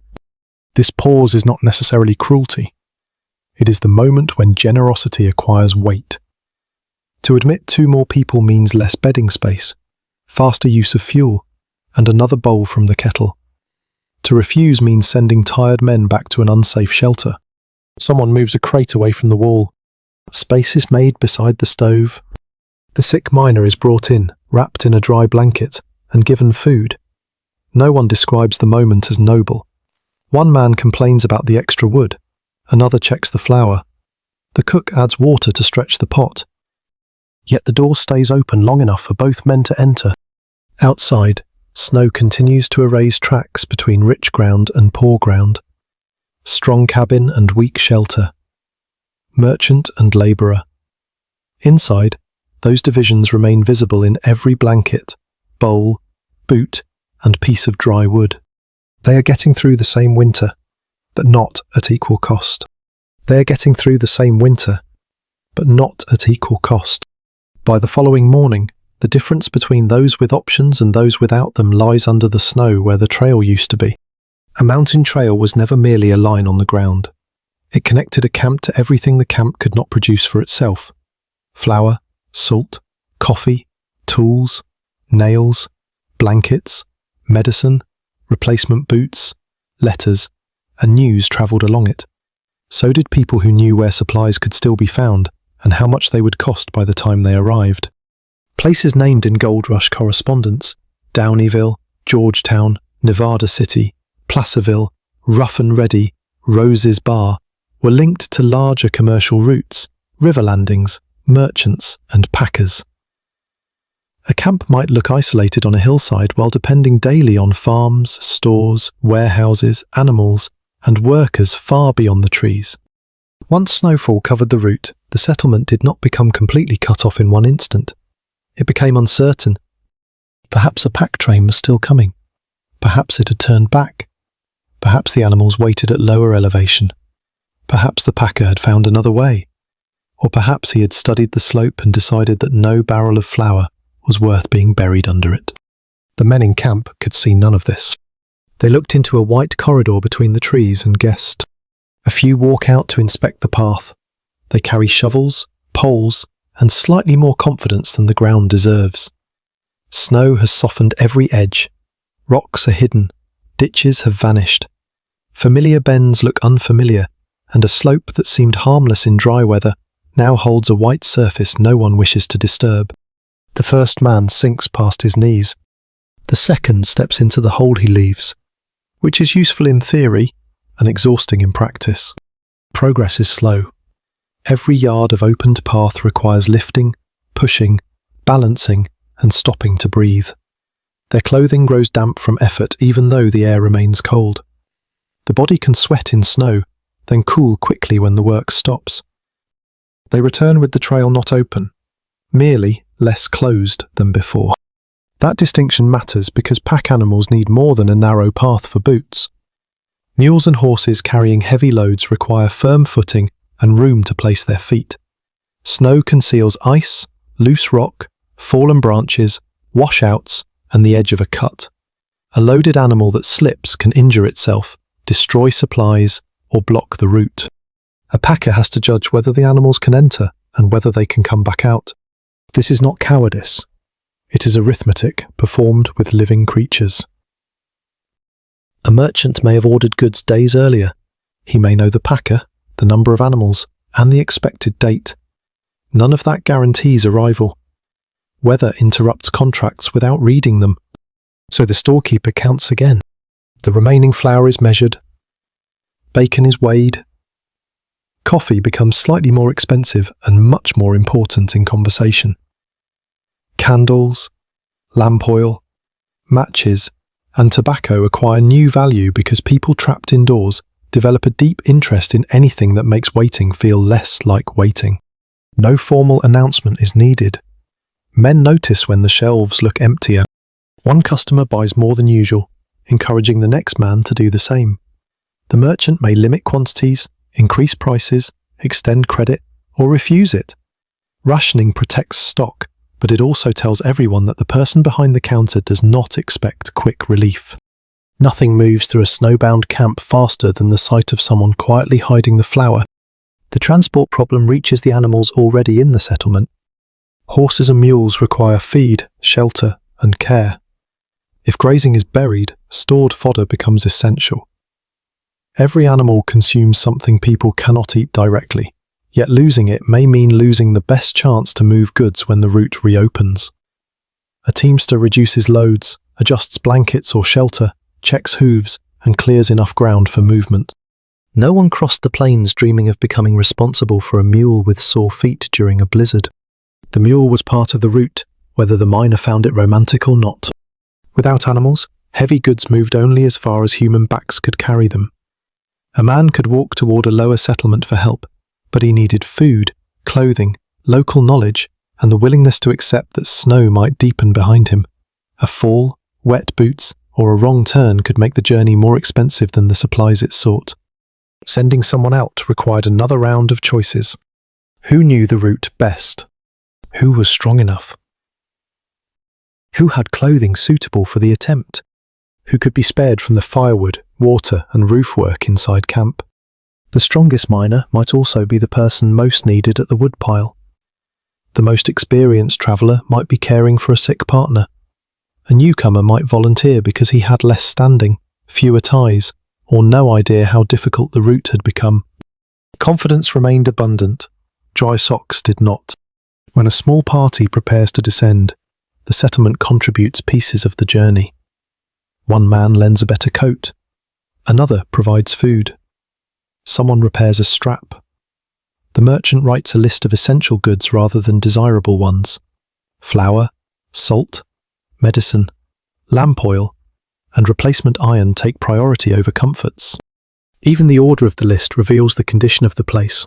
This pause is not necessarily cruelty. It is the moment when generosity acquires weight. To admit 2 more people means less bedding space, faster use of fuel, and another bowl from the kettle. To refuse means sending tired men back to an unsafe shelter. Someone moves a crate away from the wall. Space is made beside the stove. The sick miner is brought in, wrapped in a dry blanket, and given food. No one describes the moment as noble. One man complains about the extra wood. Another checks the flour. The cook adds water to stretch the pot. Yet the door stays open long enough for both men to enter. Outside, snow continues to erase tracks between rich ground and poor ground. Strong cabin and weak shelter. Merchant and labourer. Inside, those divisions remain visible in every blanket, bowl, boot, and piece of dry wood. They are getting through the same winter, but not at equal cost. They are getting through the same winter, but not at equal cost. By the following morning, the difference between those with options and those without them lies under the snow where the trail used to be. A mountain trail was never merely a line on the ground. It connected a camp to everything the camp could not produce for itself. Flour, salt, coffee, tools, nails, blankets, medicine, replacement boots, letters, and news travelled along it. So did people who knew where supplies could still be found and how much they would cost by the time they arrived. Places named in Gold Rush correspondence, Downeyville, Georgetown, Nevada City, Placerville, Rough and Ready, Rose's Bar, were linked to larger commercial routes, river landings, merchants, and packers. A camp might look isolated on a hillside while depending daily on farms, stores, warehouses, animals, and workers far beyond the trees. Once snowfall covered the route, the settlement did not become completely cut off in one instant. It became uncertain. Perhaps a pack train was still coming. Perhaps it had turned back. Perhaps the animals waited at lower elevation. Perhaps the packer had found another way. Or perhaps he had studied the slope and decided that no barrel of flour was worth being buried under it. The men in camp could see none of this. They looked into a white corridor between the trees and guessed. A few walk out to inspect the path. They carry shovels, poles, and slightly more confidence than the ground deserves. Snow has softened every edge. Rocks are hidden. Ditches have vanished. Familiar bends look unfamiliar, and a slope that seemed harmless in dry weather now holds a white surface no one wishes to disturb. The first man sinks past his knees. The second steps into the hole he leaves, which is useful in theory and exhausting in practice. Progress is slow. Every yard of opened path requires lifting, pushing, balancing, and stopping to breathe. Their clothing grows damp from effort even though the air remains cold. The body can sweat in snow, then cool quickly when the work stops. They return with the trail not open, merely less closed than before. That distinction matters because pack animals need more than a narrow path for boots. Mules and horses carrying heavy loads require firm footing and room to place their feet. Snow conceals ice, loose rock, fallen branches, washouts, and the edge of a cut. A loaded animal that slips can injure itself, destroy supplies, or block the route. A packer has to judge whether the animals can enter and whether they can come back out. This is not cowardice. It is arithmetic performed with living creatures. A merchant may have ordered goods days earlier. He may know the packer, the number of animals, and the expected date. None of that guarantees arrival. Weather interrupts contracts without reading them. So the storekeeper counts again. The remaining flour is measured. Bacon is weighed. Coffee becomes slightly more expensive and much more important in conversation. Candles, lamp oil, matches, and tobacco acquire new value because people trapped indoors develop a deep interest in anything that makes waiting feel less like waiting. No formal announcement is needed. Men notice when the shelves look emptier. One customer buys more than usual, encouraging the next man to do the same. The merchant may limit quantities, increase prices, extend credit, or refuse it. Rationing protects stock, but it also tells everyone that the person behind the counter does not expect quick relief. Nothing moves through a snowbound camp faster than the sight of someone quietly hiding the flour. The transport problem reaches the animals already in the settlement. Horses and mules require feed, shelter, and care. If grazing is buried, stored fodder becomes essential. Every animal consumes something people cannot eat directly, yet losing it may mean losing the best chance to move goods when the route reopens. A teamster reduces loads, adjusts blankets or shelter, checks hooves, and clears enough ground for movement. No one crossed the plains dreaming of becoming responsible for a mule with sore feet during a blizzard. The mule was part of the route, whether the miner found it romantic or not. Without animals, heavy goods moved only as far as human backs could carry them. A man could walk toward a lower settlement for help, but he needed food, clothing, local knowledge, and the willingness to accept that snow might deepen behind him. A fall, wet boots, or a wrong turn could make the journey more expensive than the supplies it sought. Sending someone out required another round of choices. Who knew the route best? Who was strong enough? Who had clothing suitable for the attempt? Who could be spared from the firewood, water, and roof work inside camp? The strongest miner might also be the person most needed at the woodpile. The most experienced traveller might be caring for a sick partner. A newcomer might volunteer because he had less standing, fewer ties, or no idea how difficult the route had become. Confidence remained abundant. Dry socks did not. When a small party prepares to descend, the settlement contributes pieces of the journey. One man lends a better coat. Another provides food. Someone repairs a strap. The merchant writes a list of essential goods rather than desirable ones. Flour, salt, medicine, lamp oil, and replacement iron take priority over comforts. Even the order of the list reveals the condition of the place.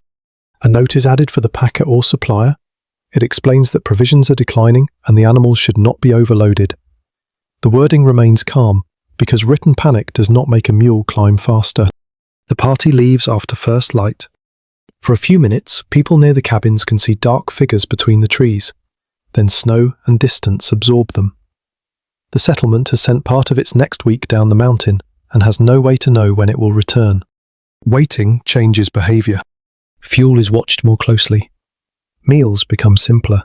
A note is added for the packer or supplier. It explains that provisions are declining and the animals should not be overloaded. The wording remains calm, because written panic does not make a mule climb faster. The party leaves after first light. For a few minutes, people near the cabins can see dark figures between the trees. Then snow and distance absorb them. The settlement has sent part of its next week down the mountain and has no way to know when it will return. Waiting changes behaviour. Fuel is watched more closely. Meals become simpler.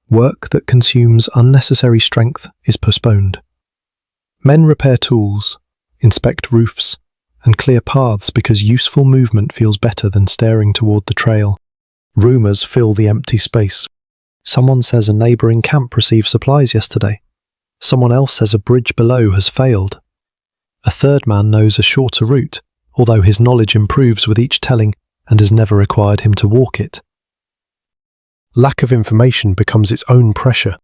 Work that consumes unnecessary strength is postponed. Men repair tools, inspect roofs, and clear paths because useful movement feels better than staring toward the trail. Rumours fill the empty space. Someone says a neighbouring camp received supplies yesterday. Someone else says a bridge below has failed. A third man knows a shorter route, although his knowledge improves with each telling and has never required him to walk it. Lack of information becomes its own pressure.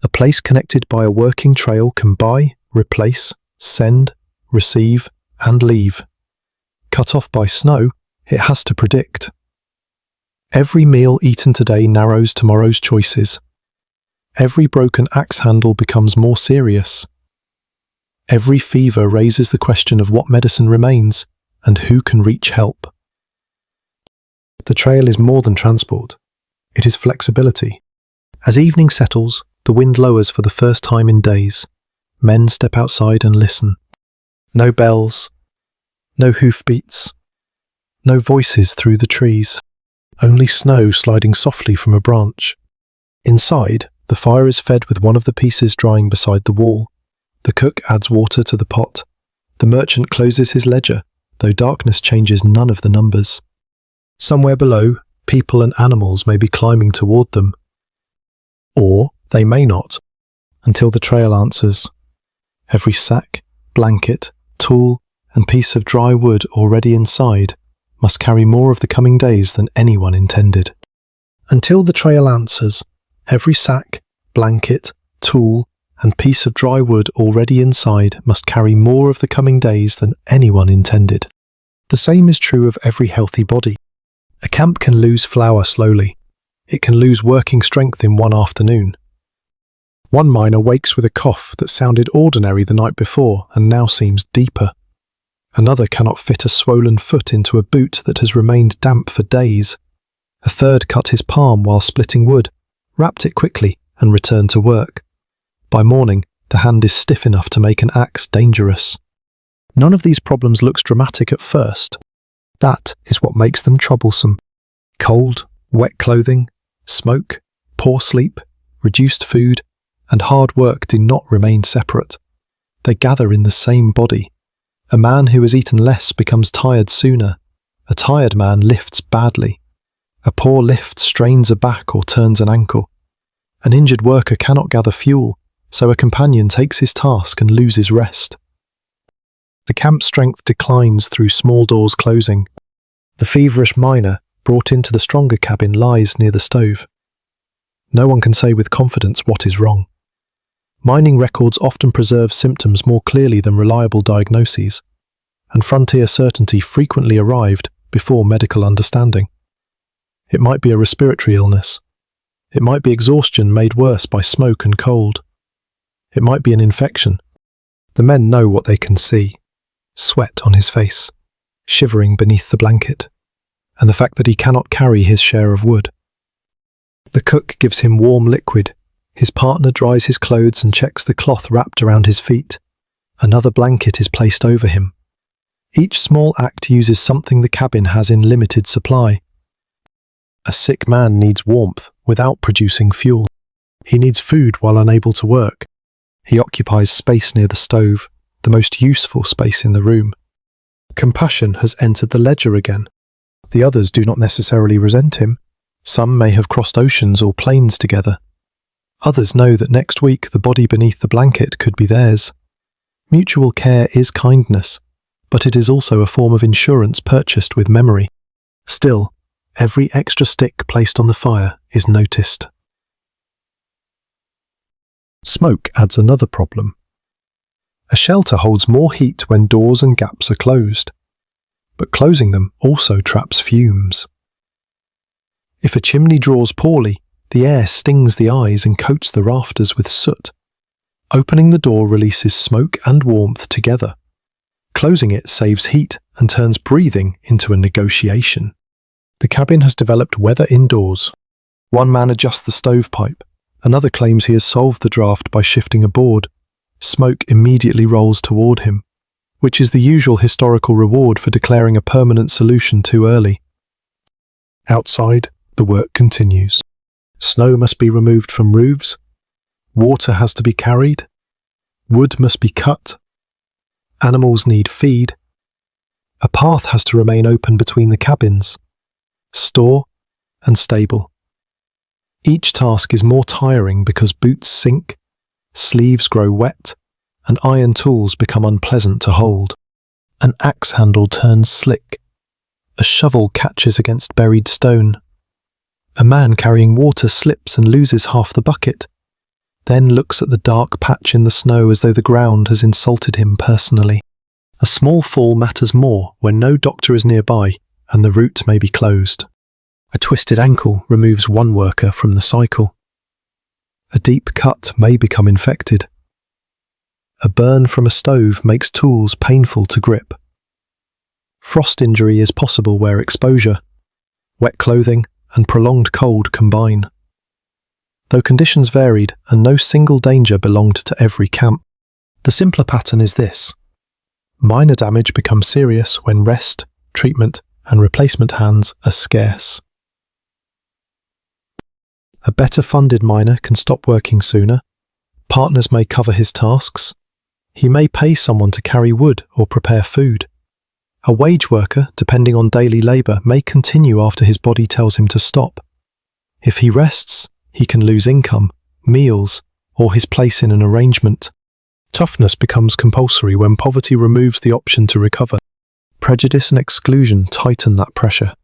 A place connected by a working trail can buy, replace, send, receive, and leave. Cut off by snow, it has to predict. Every meal eaten today narrows tomorrow's choices. Every broken axe handle becomes more serious. Every fever raises the question of what medicine remains and who can reach help. The trail is more than transport. It is flexibility. As evening settles, the wind lowers for the first time in days. Men step outside and listen. No bells, no hoofbeats, no voices through the trees. Only snow sliding softly from a branch. Inside, the fire is fed with one of the pieces drying beside the wall. The cook adds water to the pot. The merchant closes his ledger, though darkness changes none of the numbers. Somewhere below, people and animals may be climbing toward them. Or they may not, until the trail answers. Every sack, blanket, tool, and piece of dry wood already inside must carry more of the coming days than anyone intended. Until the trail answers, every sack, blanket, tool, and piece of dry wood already inside must carry more of the coming days than anyone intended. The same is true of every healthy body. A camp can lose flour slowly. It can lose working strength in one afternoon. One miner wakes with a cough that sounded ordinary the night before and now seems deeper. Another cannot fit a swollen foot into a boot that has remained damp for days. A third cut his palm while splitting wood, wrapped it quickly, and returned to work. By morning, the hand is stiff enough to make an axe dangerous. None of these problems looks dramatic at first. That is what makes them troublesome. Cold, wet clothing, smoke, poor sleep, reduced food, and hard work do not remain separate. They gather in the same body. A man who has eaten less becomes tired sooner. A tired man lifts badly. A poor lift strains a back or turns an ankle. An injured worker cannot gather fuel, so a companion takes his task and loses rest. The camp strength declines through small doors closing. The feverish miner, brought into the stronger cabin, lies near the stove. No one can say with confidence what is wrong. Mining records often preserve symptoms more clearly than reliable diagnoses, and frontier certainty frequently arrived before medical understanding. It might be a respiratory illness. It might be exhaustion made worse by smoke and cold. It might be an infection. The men know what they can see. Sweat on his face, shivering beneath the blanket, and the fact that he cannot carry his share of wood. The cook gives him warm liquid. His partner dries his clothes and checks the cloth wrapped around his feet. Another blanket is placed over him. Each small act uses something the cabin has in limited supply. A sick man needs warmth without producing fuel. He needs food while unable to work. He occupies space near the stove, the most useful space in the room. Compassion has entered the ledger again. The others do not necessarily resent him. Some may have crossed oceans or planes together. Others know that next week the body beneath the blanket could be theirs. Mutual care is kindness, but it is also a form of insurance purchased with memory. Still, every extra stick placed on the fire is noticed. Smoke adds another problem. A shelter holds more heat when doors and gaps are closed, but closing them also traps fumes. If a chimney draws poorly, the air stings the eyes and coats the rafters with soot. Opening the door releases smoke and warmth together. Closing it saves heat and turns breathing into a negotiation. The cabin has developed weather indoors. One man adjusts the stovepipe. Another claims he has solved the draft by shifting a board. Smoke immediately rolls toward him, which is the usual historical reward for declaring a permanent solution too early. Outside, the work continues. Snow must be removed from roofs. Water has to be carried. Wood must be cut. Animals need feed. A path has to remain open between the cabins. Store and stable. Each task is more tiring because boots sink, sleeves grow wet, and iron tools become unpleasant to hold. An axe handle turns slick. A shovel catches against buried stone. A man carrying water slips and loses half the bucket, then looks at the dark patch in the snow as though the ground has insulted him personally. A small fall matters more when no doctor is nearby and the route may be closed. A twisted ankle removes one worker from the cycle. A deep cut may become infected. A burn from a stove makes tools painful to grip. Frost injury is possible where exposure, wet clothing, and prolonged cold combine. Though conditions varied and no single danger belonged to every camp, the simpler pattern is this. Minor damage becomes serious when rest, treatment, and replacement hands are scarce. A better funded miner can stop working sooner. Partners may cover his tasks. He may pay someone to carry wood or prepare food. A wage worker, depending on daily labour, may continue after his body tells him to stop. If he rests, he can lose income, meals, or his place in an arrangement. Toughness becomes compulsory when poverty removes the option to recover. Prejudice and exclusion tighten that pressure.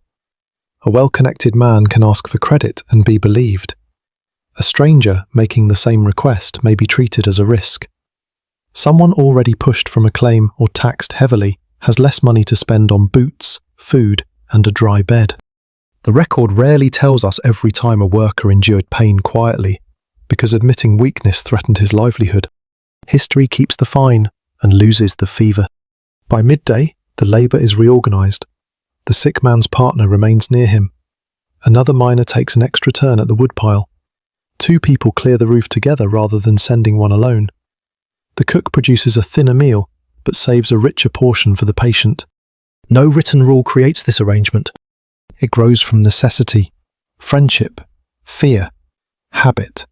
A well-connected man can ask for credit and be believed. A stranger making the same request may be treated as a risk. Someone already pushed from a claim or taxed heavily has less money to spend on boots, food, and a dry bed. The record rarely tells us every time a worker endured pain quietly, because admitting weakness threatened his livelihood. History keeps the fine and loses the fever. By midday, the labour is reorganised. The sick man's partner remains near him. Another miner takes an extra turn at the woodpile. 2 people clear the roof together rather than sending one alone. The cook produces a thinner meal, but saves a richer portion for the patient. No written rule creates this arrangement. It grows from necessity, friendship, fear, habit,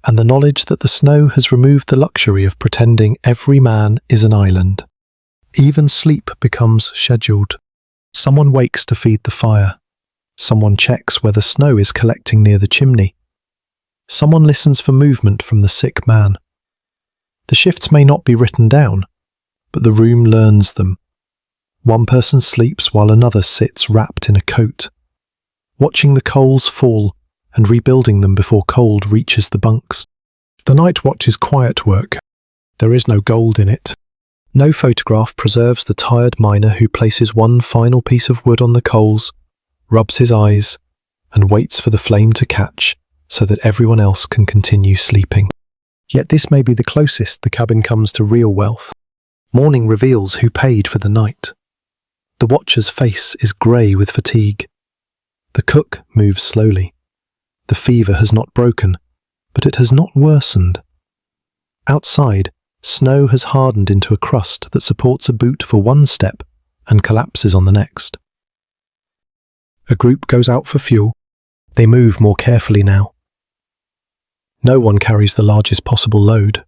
and the knowledge that the snow has removed the luxury of pretending every man is an island. Even sleep becomes scheduled. Someone wakes to feed the fire. Someone checks whether snow is collecting near the chimney. Someone listens for movement from the sick man. The shifts may not be written down, but the room learns them. One person sleeps while another sits wrapped in a coat, watching the coals fall and rebuilding them before cold reaches the bunks. The night watch is quiet work. There is no gold in it. No photograph preserves the tired miner who places one final piece of wood on the coals, rubs his eyes, and waits for the flame to catch so that everyone else can continue sleeping. Yet this may be the closest the cabin comes to real wealth. Morning reveals who paid for the night. The watcher's face is grey with fatigue. The cook moves slowly. The fever has not broken, but it has not worsened. Outside, snow has hardened into a crust that supports a boot for one step and collapses on the next. A group goes out for fuel. They move more carefully now. No one carries the largest possible load.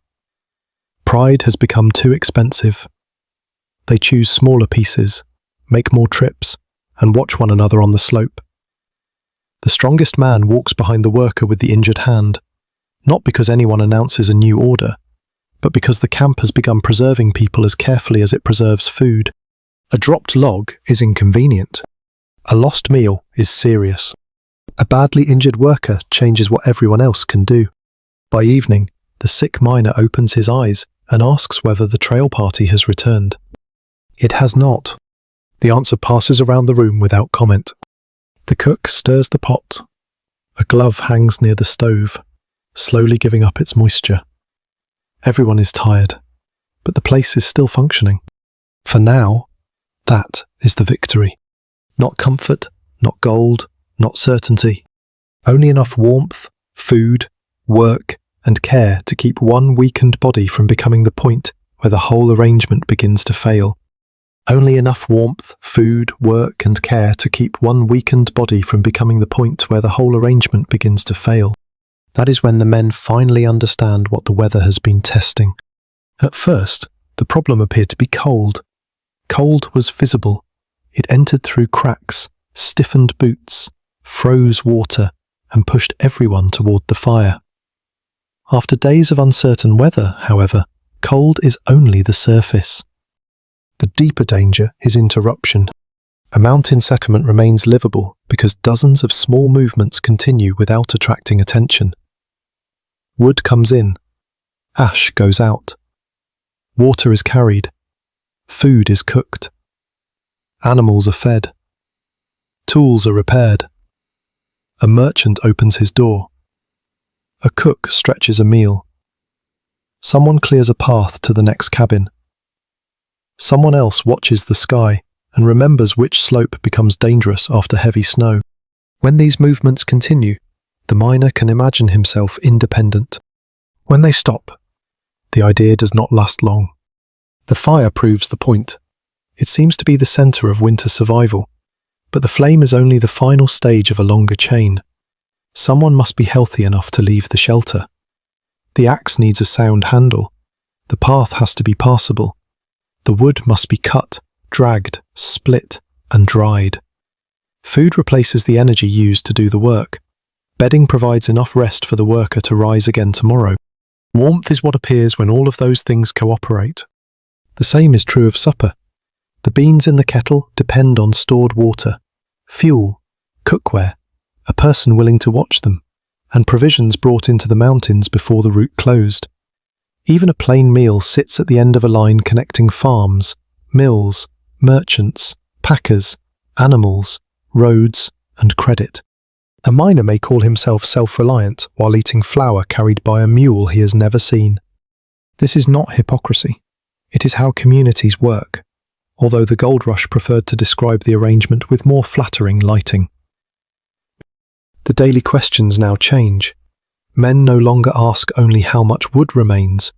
Pride has become too expensive. They choose smaller pieces, make more trips, and watch one another on the slope. The strongest man walks behind the worker with the injured hand, not because anyone announces a new order, but because the camp has begun preserving people as carefully as it preserves food. A dropped log is inconvenient. A lost meal is serious. A badly injured worker changes what everyone else can do. By evening, the sick miner opens his eyes and asks whether the trail party has returned. It has not. The answer passes around the room without comment. The cook stirs the pot. A glove hangs near the stove, slowly giving up its moisture. Everyone is tired, but the place is still functioning. For now, that is the victory. Not comfort, not gold, not certainty. Only enough warmth, food, work, and care to keep one weakened body from becoming the point where the whole arrangement begins to fail. Only enough warmth, food, work, and care to keep one weakened body from becoming the point where the whole arrangement begins to fail. That is when the men finally understand what the weather has been testing. At first, the problem appeared to be cold. Cold was visible. It entered through cracks, stiffened boots, froze water, and pushed everyone toward the fire. After days of uncertain weather, however, cold is only the surface. The deeper danger is interruption. A mountain settlement remains livable because dozens of small movements continue without attracting attention. Wood comes in. Ash goes out. Water is carried. Food is cooked. Animals are fed. Tools are repaired. A merchant opens his door. A cook stretches a meal. Someone clears a path to the next cabin. Someone else watches the sky and remembers which slope becomes dangerous after heavy snow. When these movements continue, the miner can imagine himself independent. When they stop, the idea does not last long. The fire proves the point. It seems to be the center of winter survival, but the flame is only the final stage of a longer chain. Someone must be healthy enough to leave the shelter. The axe needs a sound handle. The path has to be passable. The wood must be cut, dragged, split, and dried. Food replaces the energy used to do the work. Bedding provides enough rest for the worker to rise again tomorrow. Warmth is what appears when all of those things cooperate. The same is true of supper. The beans in the kettle depend on stored water, fuel, cookware, a person willing to watch them, and provisions brought into the mountains before the route closed. Even a plain meal sits at the end of a line connecting farms, mills, merchants, packers, animals, roads, and credit. A miner may call himself self-reliant while eating flour carried by a mule he has never seen. This is not hypocrisy. It is how communities work, although the gold rush preferred to describe the arrangement with more flattering lighting. The daily questions now change. Men no longer ask only how much wood remains.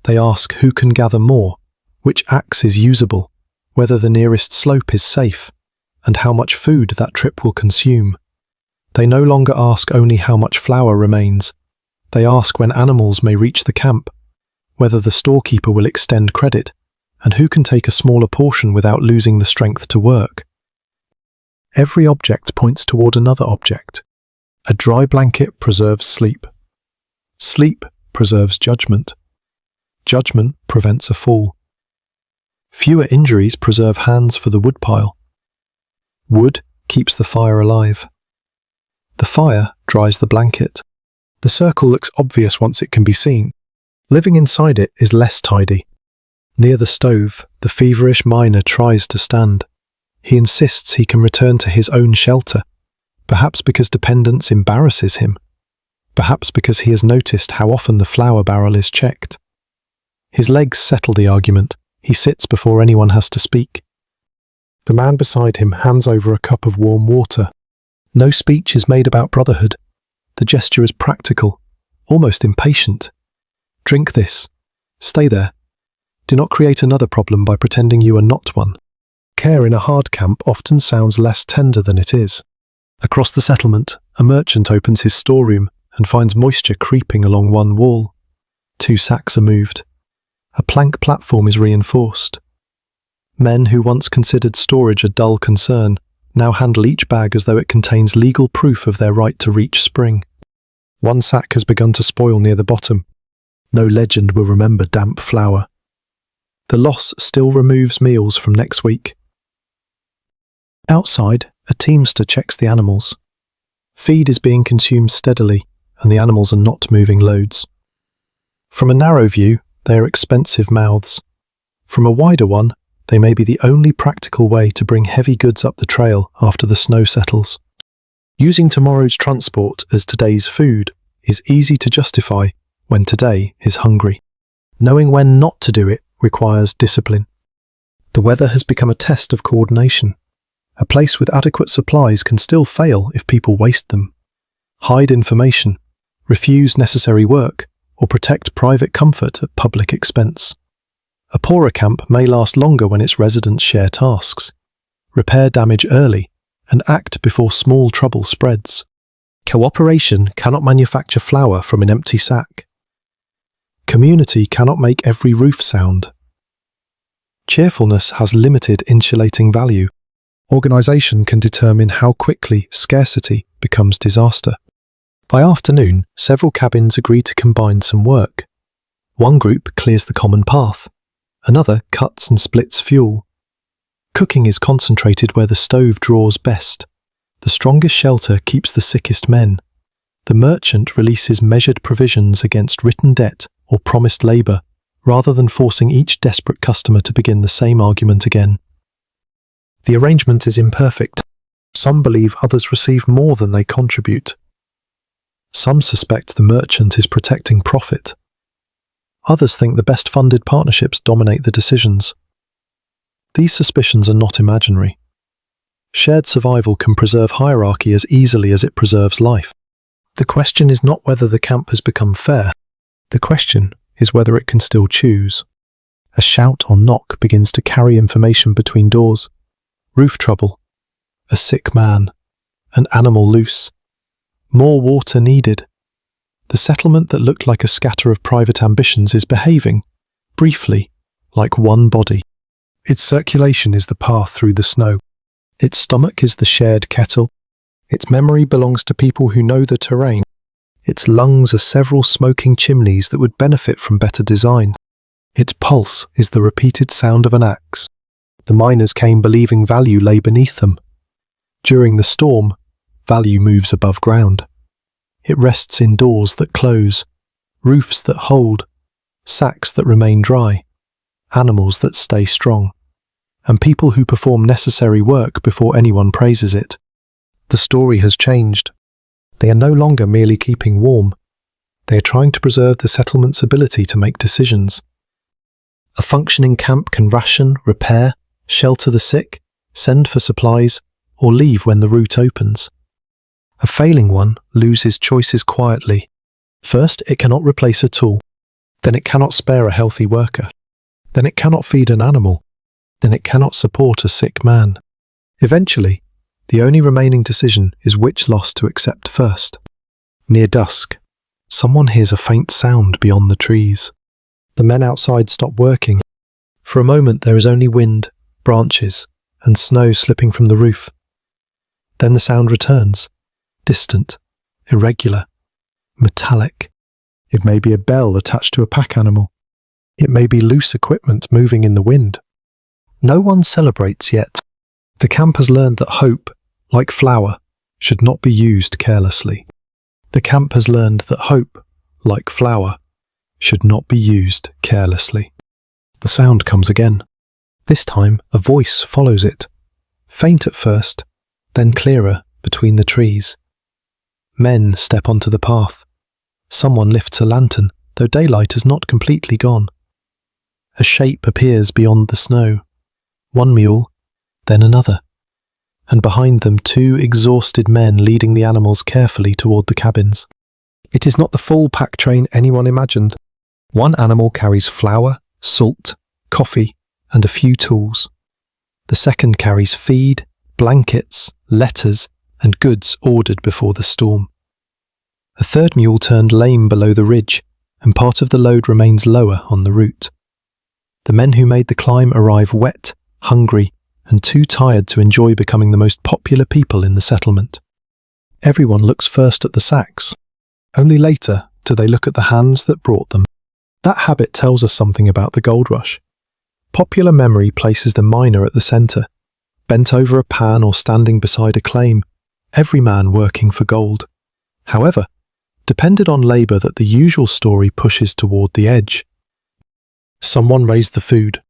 They ask who can gather more, which axe is usable, whether the nearest slope is safe, and how much food that trip will consume. They no longer ask only how much flour remains. They ask when animals may reach the camp, whether the storekeeper will extend credit, and who can take a smaller portion without losing the strength to work. Every object points toward another object. A dry blanket preserves sleep. Sleep preserves judgment. Judgment prevents a fall. Fewer injuries preserve hands for the woodpile. Wood keeps the fire alive. The fire dries the blanket. The circle looks obvious once it can be seen. Living inside it is less tidy. Near the stove, the feverish miner tries to stand. He insists he can return to his own shelter, perhaps because dependence embarrasses him, perhaps because he has noticed how often the flour barrel is checked. His legs settle the argument. He sits before anyone has to speak. The man beside him hands over a cup of warm water. No speech is made about brotherhood. The gesture is practical, almost impatient. Drink this. Stay there. Do not create another problem by pretending you are not one. Care in a hard camp often sounds less tender than it is. Across the settlement, a merchant opens his storeroom and finds moisture creeping along one wall. 2 sacks are moved. A plank platform is reinforced. Men who once considered storage a dull concern now handle each bag as though it contains legal proof of their right to reach spring. 1 sack has begun to spoil near the bottom. No legend will remember damp flour. The loss still removes meals from next week. Outside, a teamster checks the animals. Feed is being consumed steadily, and the animals are not moving loads. From a narrow view, they are expensive mouths. From a wider one, they may be the only practical way to bring heavy goods up the trail after the snow settles. Using tomorrow's transport as today's food is easy to justify when today is hungry. Knowing when not to do it requires discipline. The weather has become a test of coordination. A place with adequate supplies can still fail if people waste them. Hide information, refuse necessary work, or protect private comfort at public expense. A poorer camp may last longer when its residents share tasks, repair damage early, and act before small trouble spreads. Cooperation cannot manufacture flour from an empty sack. Community cannot make every roof sound. Cheerfulness has limited insulating value. Organisation can determine how quickly scarcity becomes disaster. By afternoon, several cabins agree to combine some work. One group clears the common path. Another cuts and splits fuel. Cooking is concentrated where the stove draws best. The strongest shelter keeps the sickest men. The merchant releases measured provisions against written debt or promised labour, rather than forcing each desperate customer to begin the same argument again. The arrangement is imperfect. Some believe others receive more than they contribute. Some suspect the merchant is protecting profit. Others think the best funded partnerships dominate the decisions. These suspicions are not imaginary. Shared survival can preserve hierarchy as easily as it preserves life. The question is not whether the camp has become fair. The question is whether it can still choose. A shout or knock begins to carry information between doors. Roof trouble. A sick man. An animal loose. More water needed. The settlement that looked like a scatter of private ambitions is behaving, briefly, like one body. Its circulation is the path through the snow. Its stomach is the shared kettle. Its memory belongs to people who know the terrain. Its lungs are several smoking chimneys that would benefit from better design. Its pulse is the repeated sound of an axe. The miners came believing value lay beneath them. During the storm, value moves above ground. It rests in doors that close, roofs that hold, sacks that remain dry, animals that stay strong, and people who perform necessary work before anyone praises it. The story has changed. They are no longer merely keeping warm. They are trying to preserve the settlement's ability to make decisions. A functioning camp can ration, repair, shelter the sick, send for supplies, or leave when the route opens. A failing one loses choices quietly. First, it cannot replace a tool. Then it cannot spare a healthy worker. Then it cannot feed an animal. then it cannot support a sick man. Eventually, the only remaining decision is which loss to accept first. Near dusk, someone hears a faint sound beyond the trees. The men outside stop working. For a moment there is only wind, branches, and snow slipping from the roof. Then the sound returns, distant, irregular, metallic. It may be a bell attached to a pack animal. It may be loose equipment moving in the wind. No one celebrates yet. The camp has learned that hope, like flour, should not be used carelessly. The camp has learned that hope, like flour, should not be used carelessly. The sound comes again. This time a voice follows it, faint at first, then clearer between the trees. Men step onto the path. Someone lifts a lantern, though daylight is not completely gone. A shape appears beyond the snow. One mule, then another, and behind them 2 exhausted men leading the animals carefully toward the cabins. It is not the full pack train anyone imagined. One animal carries flour, salt, coffee, and a few tools. The second carries feed, blankets, letters, and goods ordered before the storm. A third mule turned lame below the ridge, and part of the load remains lower on the route. The men who made the climb arrive wet, hungry, and too tired to enjoy becoming the most popular people in the settlement. Everyone looks first at the sacks. Only later do they look at the hands that brought them. That habit tells us something about the gold rush. Popular memory places the miner at the centre, bent over a pan or standing beside a claim, every man working for gold. However, depended on labour that the usual story pushes toward the edge. Someone raised the food,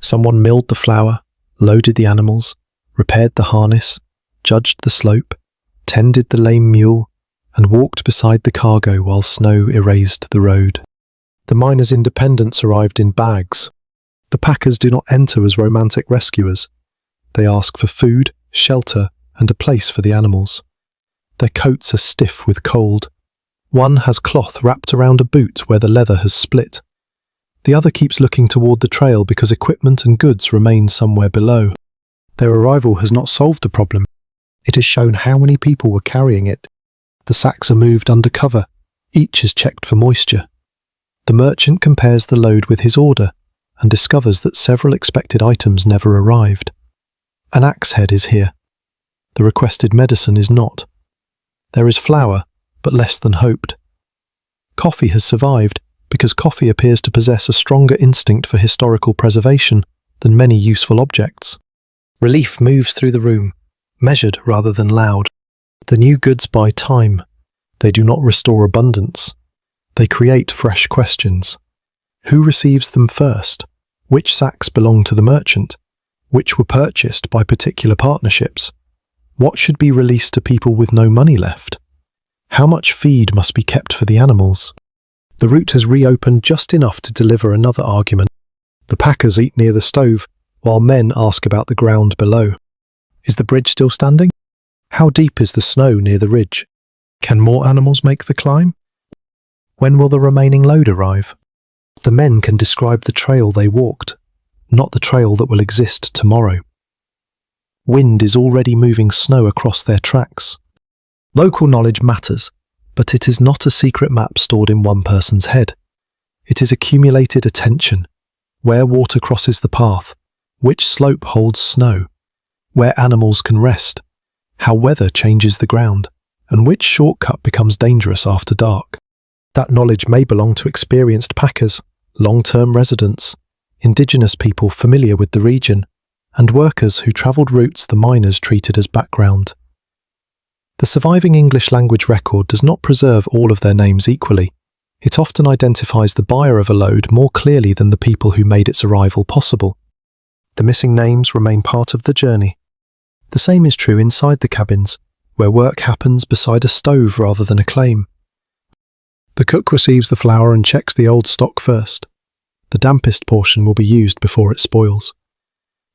someone milled the flour, loaded the animals, repaired the harness, judged the slope, tended the lame mule, and walked beside the cargo while snow erased the road. The miners' independence arrived in bags. The packers do not enter as romantic rescuers. They ask for food, shelter, and a place for the animals. Their coats are stiff with cold. One has cloth wrapped around a boot where the leather has split. The other keeps looking toward the trail because equipment and goods remain somewhere below. Their arrival has not solved the problem. It has shown how many people were carrying it. The sacks are moved under cover. Each is checked for moisture. The merchant compares the load with his order and discovers that several expected items never arrived. An axe head is here. The requested medicine is not. There is flour, but less than hoped. Coffee has survived because coffee appears to possess a stronger instinct for historical preservation than many useful objects. Relief moves through the room, measured rather than loud. The new goods buy time. They do not restore abundance. They create fresh questions. Who receives them first? Which sacks belong to the merchant? Which were purchased by particular partnerships? What should be released to people with no money left? How much feed must be kept for the animals? The route has reopened just enough to deliver another argument. The packers eat near the stove, while men ask about the ground below. Is the bridge still standing? How deep is the snow near the ridge? Can more animals make the climb? When will the remaining load arrive? The men can describe the trail they walked, not the trail that will exist tomorrow. Wind is already moving snow across their tracks. Local knowledge matters, but it is not a secret map stored in one person's head. It is accumulated attention, where water crosses the path, which slope holds snow, where animals can rest, how weather changes the ground, and which shortcut becomes dangerous after dark. That knowledge may belong to experienced packers, long-term residents, indigenous people familiar with the region, and workers who travelled routes the miners treated as background. The surviving English language record does not preserve all of their names equally. It often identifies the buyer of a load more clearly than the people who made its arrival possible. The missing names remain part of the journey. The same is true inside the cabins, where work happens beside a stove rather than a claim. The cook receives the flour and checks the old stock first. The dampest portion will be used before it spoils.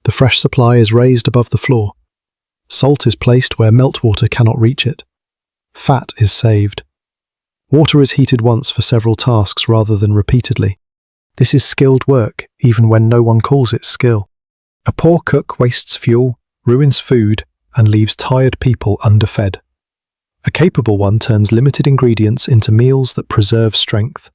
The fresh supply is raised above the floor. Salt is placed where meltwater cannot reach it. Fat is saved. Water is heated once for several tasks rather than repeatedly. This is skilled work, even when no one calls it skill. A poor cook wastes fuel, ruins food, and leaves tired people underfed. A capable one turns limited ingredients into meals that preserve strength.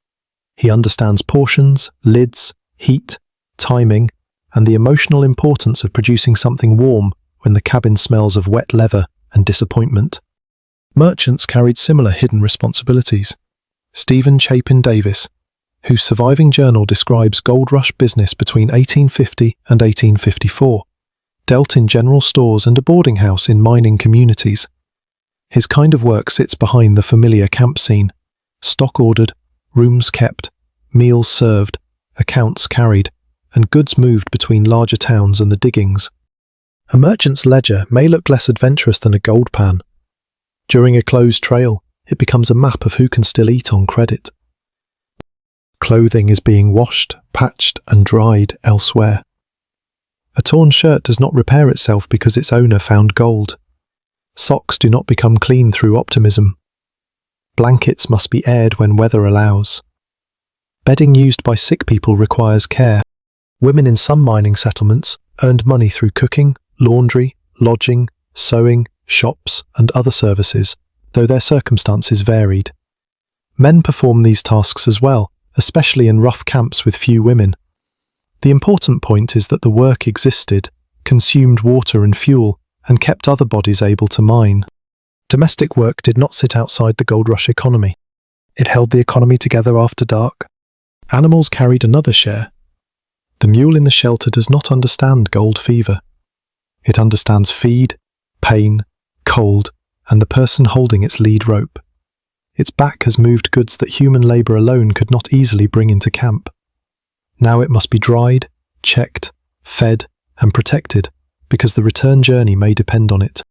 He understands portions, lids, heat, timing, and the emotional importance of producing something warm when the cabin smells of wet leather and disappointment. Merchants carried similar hidden responsibilities. Stephen Chapin Davis, whose surviving journal describes gold rush business between 1850 and 1854, dealt in general stores and a boarding house in mining communities. His kind of work sits behind the familiar camp scene: stock ordered, rooms kept, meals served, accounts carried, and goods moved between larger towns and the diggings. A merchant's ledger may look less adventurous than a gold pan. During a closed trail, it becomes a map of who can still eat on credit. Clothing is being washed, patched, and dried elsewhere. A torn shirt does not repair itself because its owner found gold. Socks do not become clean through optimism. Blankets must be aired when weather allows. Bedding used by sick people requires care. Women in some mining settlements earned money through cooking, laundry, lodging, sewing, shops, and other services, though their circumstances varied. Men perform these tasks as well, especially in rough camps with few women. The important point is that the work existed, consumed water and fuel, and kept other bodies able to mine. Domestic work did not sit outside the gold rush economy. It held the economy together after dark. Animals carried another share. The mule in the shelter does not understand gold fever. It understands feed, pain, cold, and the person holding its lead rope. Its back has moved goods that human labour alone could not easily bring into camp. Now it must be dried, checked, fed, and protected, because the return journey may depend on it.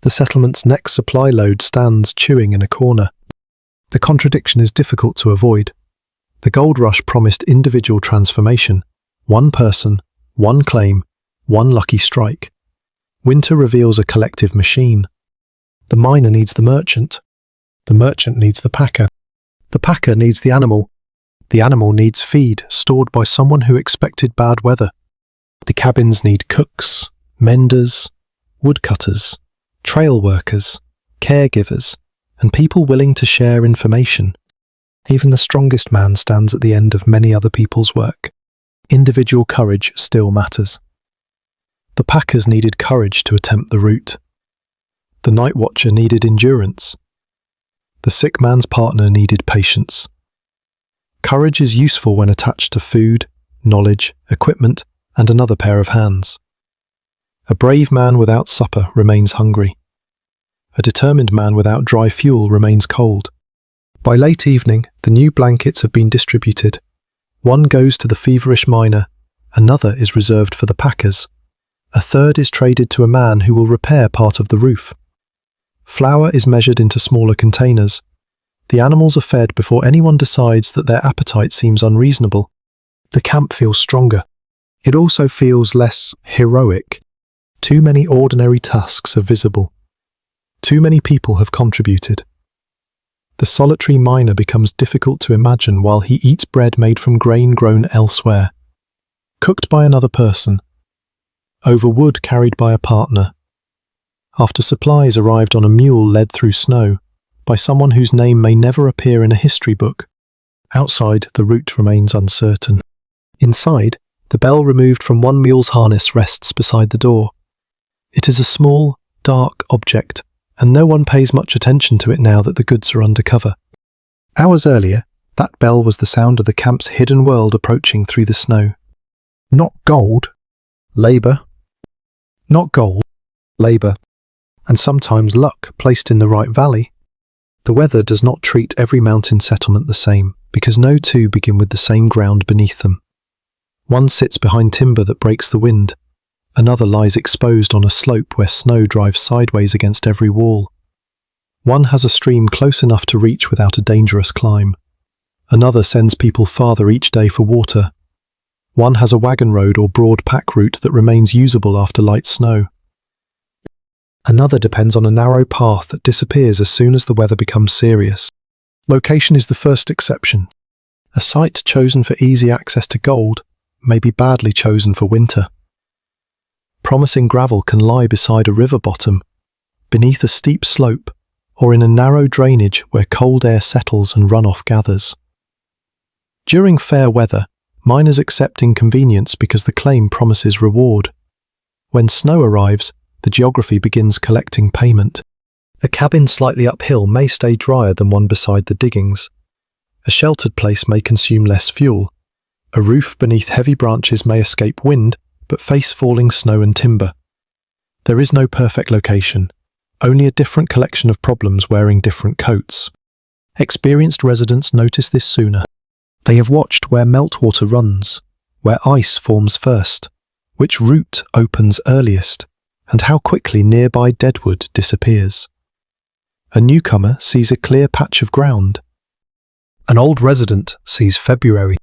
The settlement's next supply load stands chewing in a corner. The contradiction is difficult to avoid. The gold rush promised individual transformation: one person, one claim, one lucky strike. Winter reveals a collective machine. The miner needs the merchant. The merchant needs the packer. The packer needs the animal. The animal needs feed stored by someone who expected bad weather. The cabins need cooks, menders, woodcutters, trail workers, caregivers, and people willing to share information. Even the strongest man stands at the end of many other people's work. Individual courage still matters. The packers needed courage to attempt the route. The night watcher needed endurance. The sick man's partner needed patience. Courage is useful when attached to food, knowledge, equipment, and another pair of hands. A brave man without supper remains hungry. A determined man without dry fuel remains cold. By late evening, the new blankets have been distributed. One goes to the feverish miner, another is reserved for the packers. A third is traded to a man who will repair part of the roof. Flour is measured into smaller containers. The animals are fed before anyone decides that their appetite seems unreasonable. The camp feels stronger. It also feels less heroic. Too many ordinary tasks are visible. Too many people have contributed. The solitary miner becomes difficult to imagine while he eats bread made from grain grown elsewhere. Cooked by another person. Over wood carried by a partner. After supplies arrived on a mule led through snow, by someone whose name may never appear in a history book. Outside, the route remains uncertain. Inside, the bell removed from one mule's harness rests beside the door. It is a small, dark object, and no one pays much attention to it now that the goods are under cover. Hours earlier, that bell was the sound of the camp's hidden world approaching through the snow. Not gold, labour. Not gold, labour, and sometimes luck placed in the right valley. The weather does not treat every mountain settlement the same, because no two begin with the same ground beneath them. One sits behind timber that breaks the wind. Another lies exposed on a slope where snow drives sideways against every wall. One has a stream close enough to reach without a dangerous climb. Another sends people farther each day for water. One has a wagon road or broad pack route that remains usable after light snow. Another depends on a narrow path that disappears as soon as the weather becomes serious. Location is the first exception. A site chosen for easy access to gold may be badly chosen for winter. Promising gravel can lie beside a river bottom, beneath a steep slope, or in a narrow drainage where cold air settles and runoff gathers. During fair weather, miners accept inconvenience because the claim promises reward. When snow arrives, the geography begins collecting payment. A cabin slightly uphill may stay drier than one beside the diggings. A sheltered place may consume less fuel. A roof beneath heavy branches may escape wind, but face falling snow and timber. There is no perfect location, only a different collection of problems wearing different coats. Experienced residents notice this sooner. They have watched where meltwater runs, where ice forms first, which route opens earliest, and how quickly nearby deadwood disappears. A newcomer sees a clear patch of ground. An old resident sees February.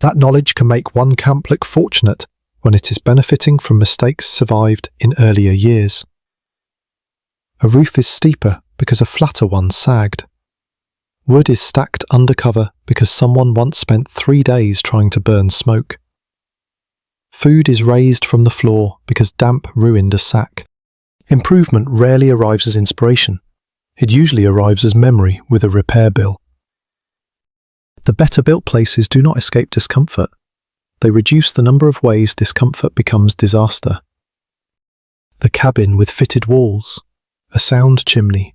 That knowledge can make one camp look fortunate when it is benefiting from mistakes survived in earlier years. A roof is steeper because a flatter one sagged. Wood is stacked undercover because someone once spent 3 days trying to burn smoke. Food is raised from the floor because damp ruined a sack. Improvement rarely arrives as inspiration. It usually arrives as memory with a repair bill. The better-built places do not escape discomfort. They reduce the number of ways discomfort becomes disaster. The cabin with fitted walls, a sound chimney,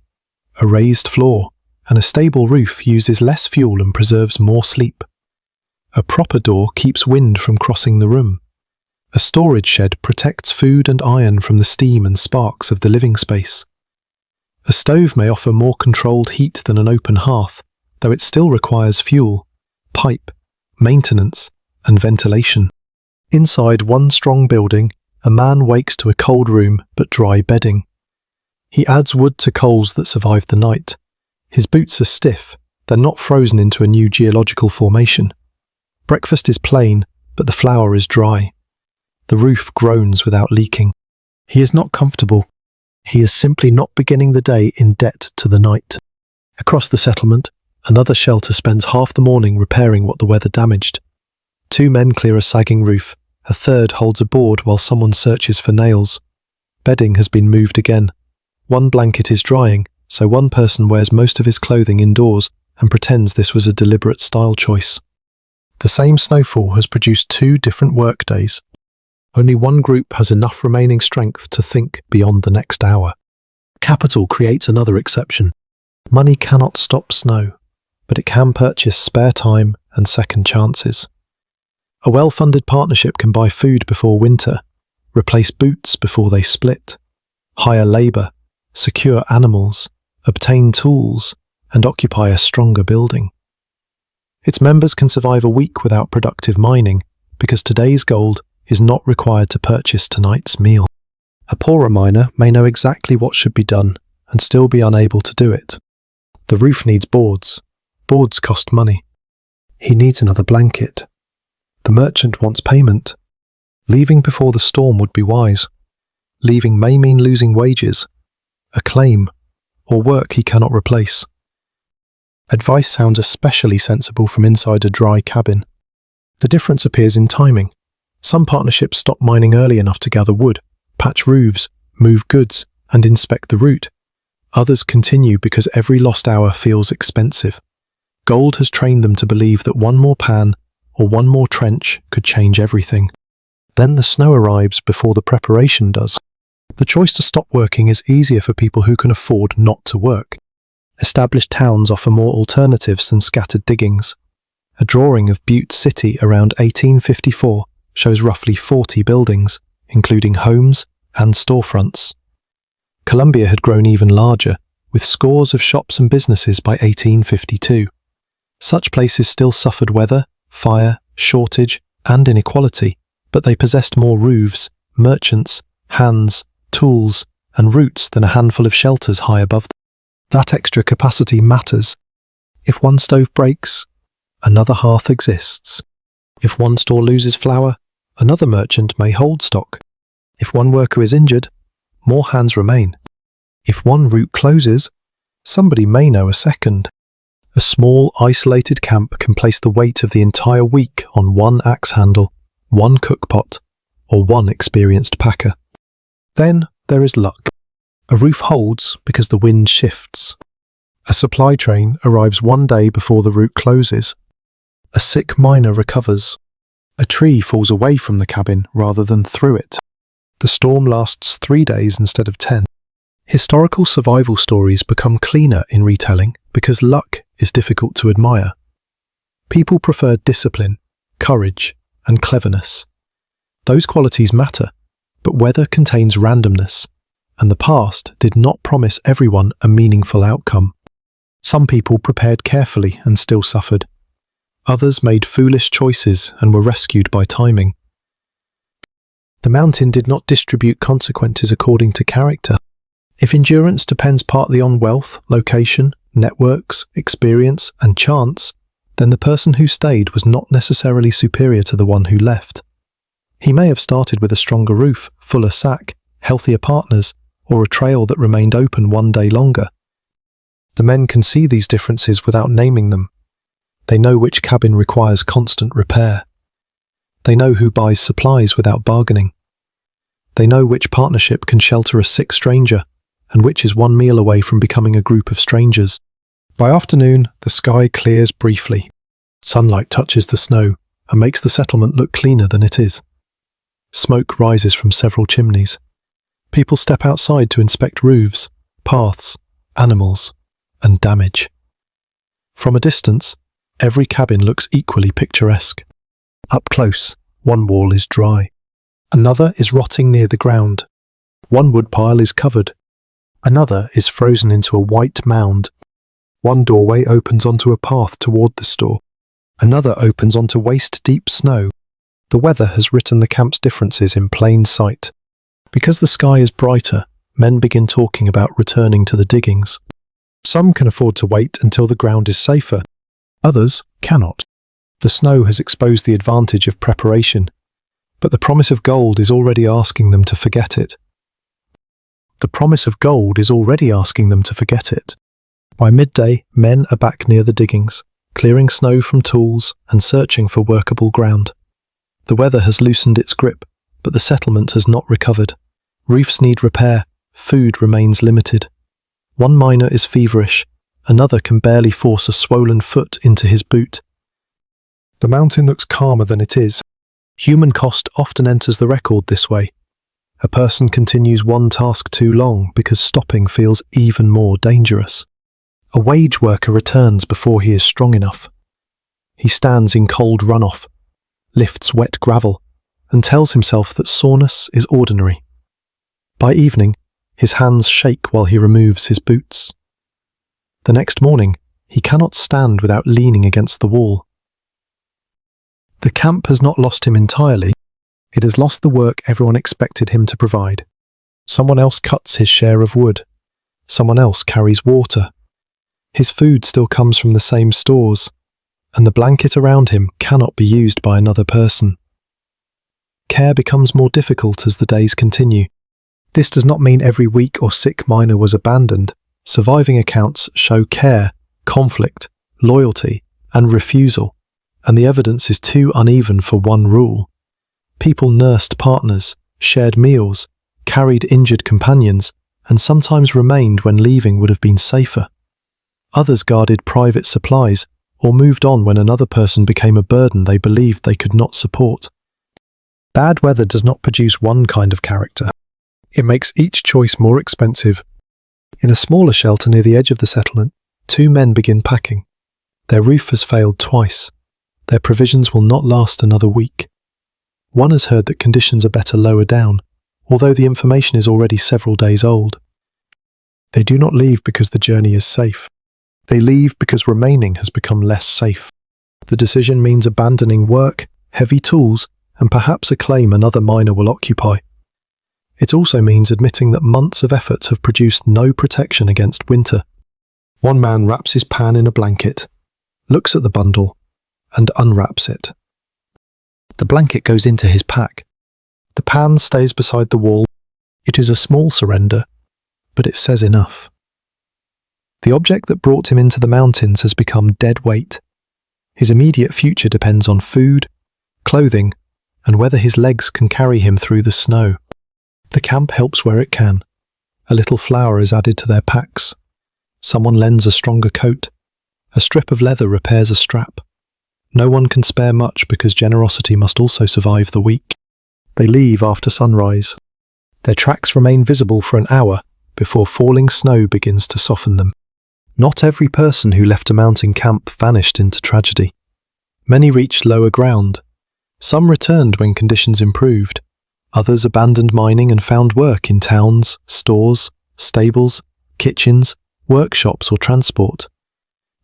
a raised floor, and a stable roof uses less fuel and preserves more sleep. A proper door keeps wind from crossing the room. A storage shed protects food and iron from the steam and sparks of the living space. A stove may offer more controlled heat than an open hearth, though it still requires fuel, pipe, maintenance, and ventilation. Inside one strong building, a man wakes to a cold room but dry bedding. He adds wood to coals that survived the night. His boots are stiff, they're not frozen into a new geological formation. Breakfast is plain, but the flour is dry. The roof groans without leaking. He is not comfortable. He is simply not beginning the day in debt to the night. Across the settlement, another shelter spends half the morning repairing what the weather damaged. 2 men clear a sagging roof, a third holds a board while someone searches for nails. Bedding has been moved again. One blanket is drying, so one person wears most of his clothing indoors and pretends this was a deliberate style choice. The same snowfall has produced 2 different work days. Only one group has enough remaining strength to think beyond the next hour. Capital creates another exception. Money cannot stop snow, but it can purchase spare time and second chances. A well-funded partnership can buy food before winter, replace boots before they split, hire labour, secure animals, obtain tools, and occupy a stronger building. Its members can survive a week without productive mining because today's gold is not required to purchase tonight's meal. A poorer miner may know exactly what should be done and still be unable to do it. The roof needs boards. Boards cost money. He needs another blanket. The merchant wants payment. Leaving before the storm would be wise. Leaving may mean losing wages, a claim, or work he cannot replace. Advice sounds especially sensible from inside a dry cabin. The difference appears in timing. Some partnerships stop mining early enough to gather wood, patch roofs, move goods, and inspect the route. Others continue because every lost hour feels expensive. Gold has trained them to believe that one more pan or one more trench could change everything. Then the snow arrives before the preparation does. The choice to stop working is easier for people who can afford not to work. Established towns offer more alternatives than scattered diggings. A drawing of Butte City around 1854 shows roughly 40 buildings, including homes and storefronts. Columbia had grown even larger, with scores of shops and businesses by 1852. Such places still suffered weather, fire, shortage, and inequality, but they possessed more roofs, merchants, hands, tools, and routes than a handful of shelters high above them. That extra capacity matters. If one stove breaks, another hearth exists. If one store loses flour, another merchant may hold stock. If one worker is injured, more hands remain. If one route closes, somebody may know a second. A small, isolated camp can place the weight of the entire week on one axe handle, one cookpot, or one experienced packer. Then there is luck. A roof holds because the wind shifts. A supply train arrives one day before the route closes. A sick miner recovers. A tree falls away from the cabin rather than through it. The storm lasts 3 days instead of 10. Historical survival stories become cleaner in retelling because luck is difficult to admire. People prefer discipline, courage, and cleverness. Those qualities matter, but weather contains randomness, and the past did not promise everyone a meaningful outcome. Some people prepared carefully and still suffered. Others made foolish choices and were rescued by timing. The mountain did not distribute consequences according to character. If endurance depends partly on wealth, location, networks, experience, and chance, then the person who stayed was not necessarily superior to the one who left. He may have started with a stronger roof, fuller sack, healthier partners, or a trail that remained open one day longer. The men can see these differences without naming them. They know which cabin requires constant repair. They know who buys supplies without bargaining. They know which partnership can shelter a sick stranger, and which is one meal away from becoming a group of strangers. By afternoon, the sky clears briefly. Sunlight touches the snow and makes the settlement look cleaner than it is. Smoke rises from several chimneys. People step outside to inspect roofs, paths, animals, and damage. From a distance, every cabin looks equally picturesque. Up close, one wall is dry. Another is rotting near the ground. One woodpile is covered. Another is frozen into a white mound. One doorway opens onto a path toward the store. Another opens onto waist-deep snow. The weather has written the camp's differences in plain sight. Because the sky is brighter, men begin talking about returning to the diggings. Some can afford to wait until the ground is safer. Others cannot. The snow has exposed the advantage of preparation, but the promise of gold is already asking them to forget it. By midday, men are back near the diggings, clearing snow from tools and searching for workable ground. The weather has loosened its grip, but the settlement has not recovered. Roofs need repair, food remains limited. One miner is feverish, another can barely force a swollen foot into his boot. The mountain looks calmer than it is. Human cost often enters the record this way. A person continues one task too long because stopping feels even more dangerous. A wage worker returns before he is strong enough. He stands in cold runoff, lifts wet gravel, and tells himself that soreness is ordinary. By evening, his hands shake while he removes his boots. The next morning, he cannot stand without leaning against the wall. The camp has not lost him entirely. It has lost the work everyone expected him to provide. Someone else cuts his share of wood. Someone else carries water. His food still comes from the same stores, and the blanket around him cannot be used by another person. Care becomes more difficult as the days continue. This does not mean every weak or sick miner was abandoned. Surviving accounts show care, conflict, loyalty, and refusal, and the evidence is too uneven for one rule. People nursed partners, shared meals, carried injured companions, and sometimes remained when leaving would have been safer. Others guarded private supplies or moved on when another person became a burden they believed they could not support. Bad weather does not produce one kind of character. It makes each choice more expensive. In a smaller shelter near the edge of the settlement, 2 men begin packing. Their roof has failed twice. Their provisions will not last another week. One has heard that conditions are better lower down, although the information is already several days old. They do not leave because the journey is safe. They leave because remaining has become less safe. The decision means abandoning work, heavy tools, and perhaps a claim another miner will occupy. It also means admitting that months of effort have produced no protection against winter. One man wraps his pan in a blanket, looks at the bundle, and unwraps it. The blanket goes into his pack. The pan stays beside the wall. It is a small surrender, but it says enough. The object that brought him into the mountains has become dead weight. His immediate future depends on food, clothing, and whether his legs can carry him through the snow. The camp helps where it can. A little flour is added to their packs. Someone lends a stronger coat. A strip of leather repairs a strap. No one can spare much because generosity must also survive the week. They leave after sunrise. Their tracks remain visible for an hour before falling snow begins to soften them. Not every person who left a mountain camp vanished into tragedy. Many reached lower ground. Some returned when conditions improved. Others abandoned mining and found work in towns, stores, stables, kitchens, workshops or transport.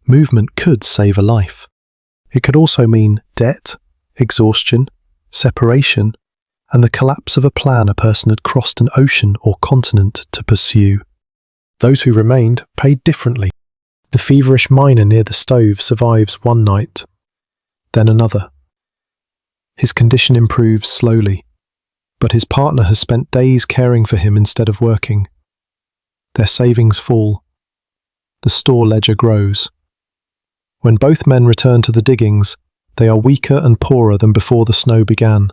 Movement could save a life. It could also mean debt, exhaustion, separation, and the collapse of a plan a person had crossed an ocean or continent to pursue. Those who remained paid differently. The feverish miner near the stove survives one night, then another. His condition improves slowly, but his partner has spent days caring for him instead of working. Their savings fall. The store ledger grows. When both men return to the diggings, they are weaker and poorer than before the snow began.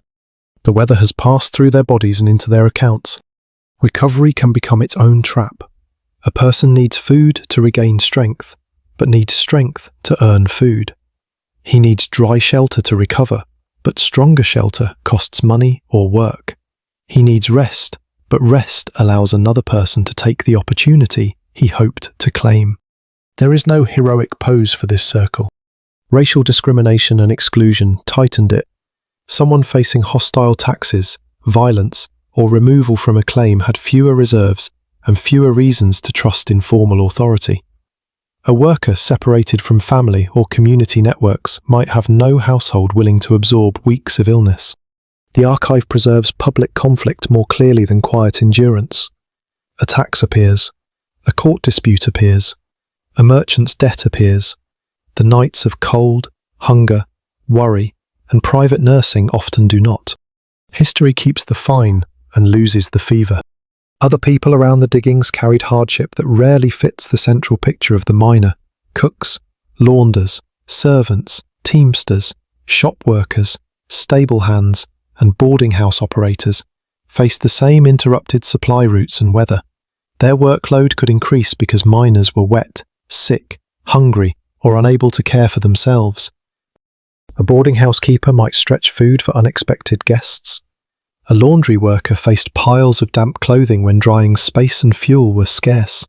The weather has passed through their bodies and into their accounts. Recovery can become its own trap. A person needs food to regain strength, but needs strength to earn food. He needs dry shelter to recover, but stronger shelter costs money or work. He needs rest, but rest allows another person to take the opportunity he hoped to claim. There is no heroic pose for this circle. Racial discrimination and exclusion tightened it. Someone facing hostile taxes, violence, or removal from a claim had fewer reserves and fewer reasons to trust in formal authority. A worker separated from family or community networks might have no household willing to absorb weeks of illness. The archive preserves public conflict more clearly than quiet endurance. A tax appears. A court dispute appears. A merchant's debt appears. The nights of cold, hunger, worry, and private nursing often do not. History keeps the fine and loses the fever. Other people around the diggings carried hardship that rarely fits the central picture of the miner. Cooks, launders, servants, teamsters, shop workers, stable hands, and boarding house operators faced the same interrupted supply routes and weather. Their workload could increase because miners were wet, sick, hungry, or unable to care for themselves. A boarding house keeper might stretch food for unexpected guests. A laundry worker faced piles of damp clothing when drying space and fuel were scarce.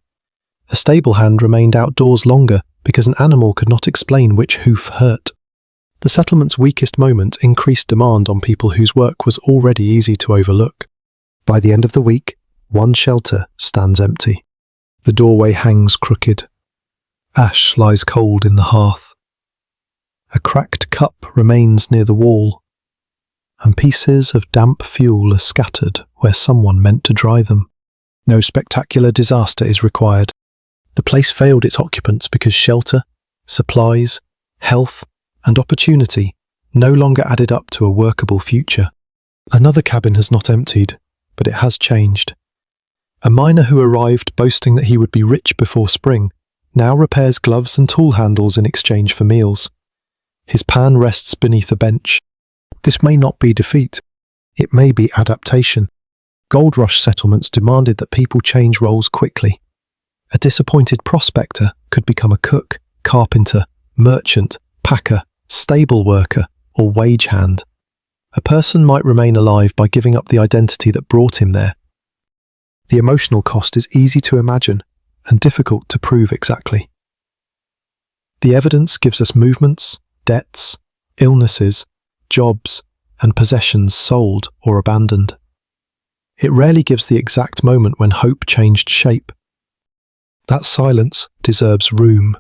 A stable hand remained outdoors longer because an animal could not explain which hoof hurt. The settlement's weakest moment increased demand on people whose work was already easy to overlook. By the end of the week, one shelter stands empty. The doorway hangs crooked. Ash lies cold in the hearth. A cracked cup remains near the wall, and pieces of damp fuel are scattered where someone meant to dry them. No spectacular disaster is required. The place failed its occupants because shelter, supplies, health, and opportunity no longer added up to a workable future. Another cabin has not emptied, but it has changed. A miner who arrived boasting that he would be rich before spring now repairs gloves and tool handles in exchange for meals. His pan rests beneath a bench. This may not be defeat. It may be adaptation. Gold rush settlements demanded that people change roles quickly. A disappointed prospector could become a cook, carpenter, merchant, packer, stable worker, or wage hand. A person might remain alive by giving up the identity that brought him there. The emotional cost is easy to imagine and difficult to prove exactly. The evidence gives us movements, debts, illnesses, jobs, and possessions sold or abandoned. It rarely gives the exact moment when hope changed shape. That silence deserves room.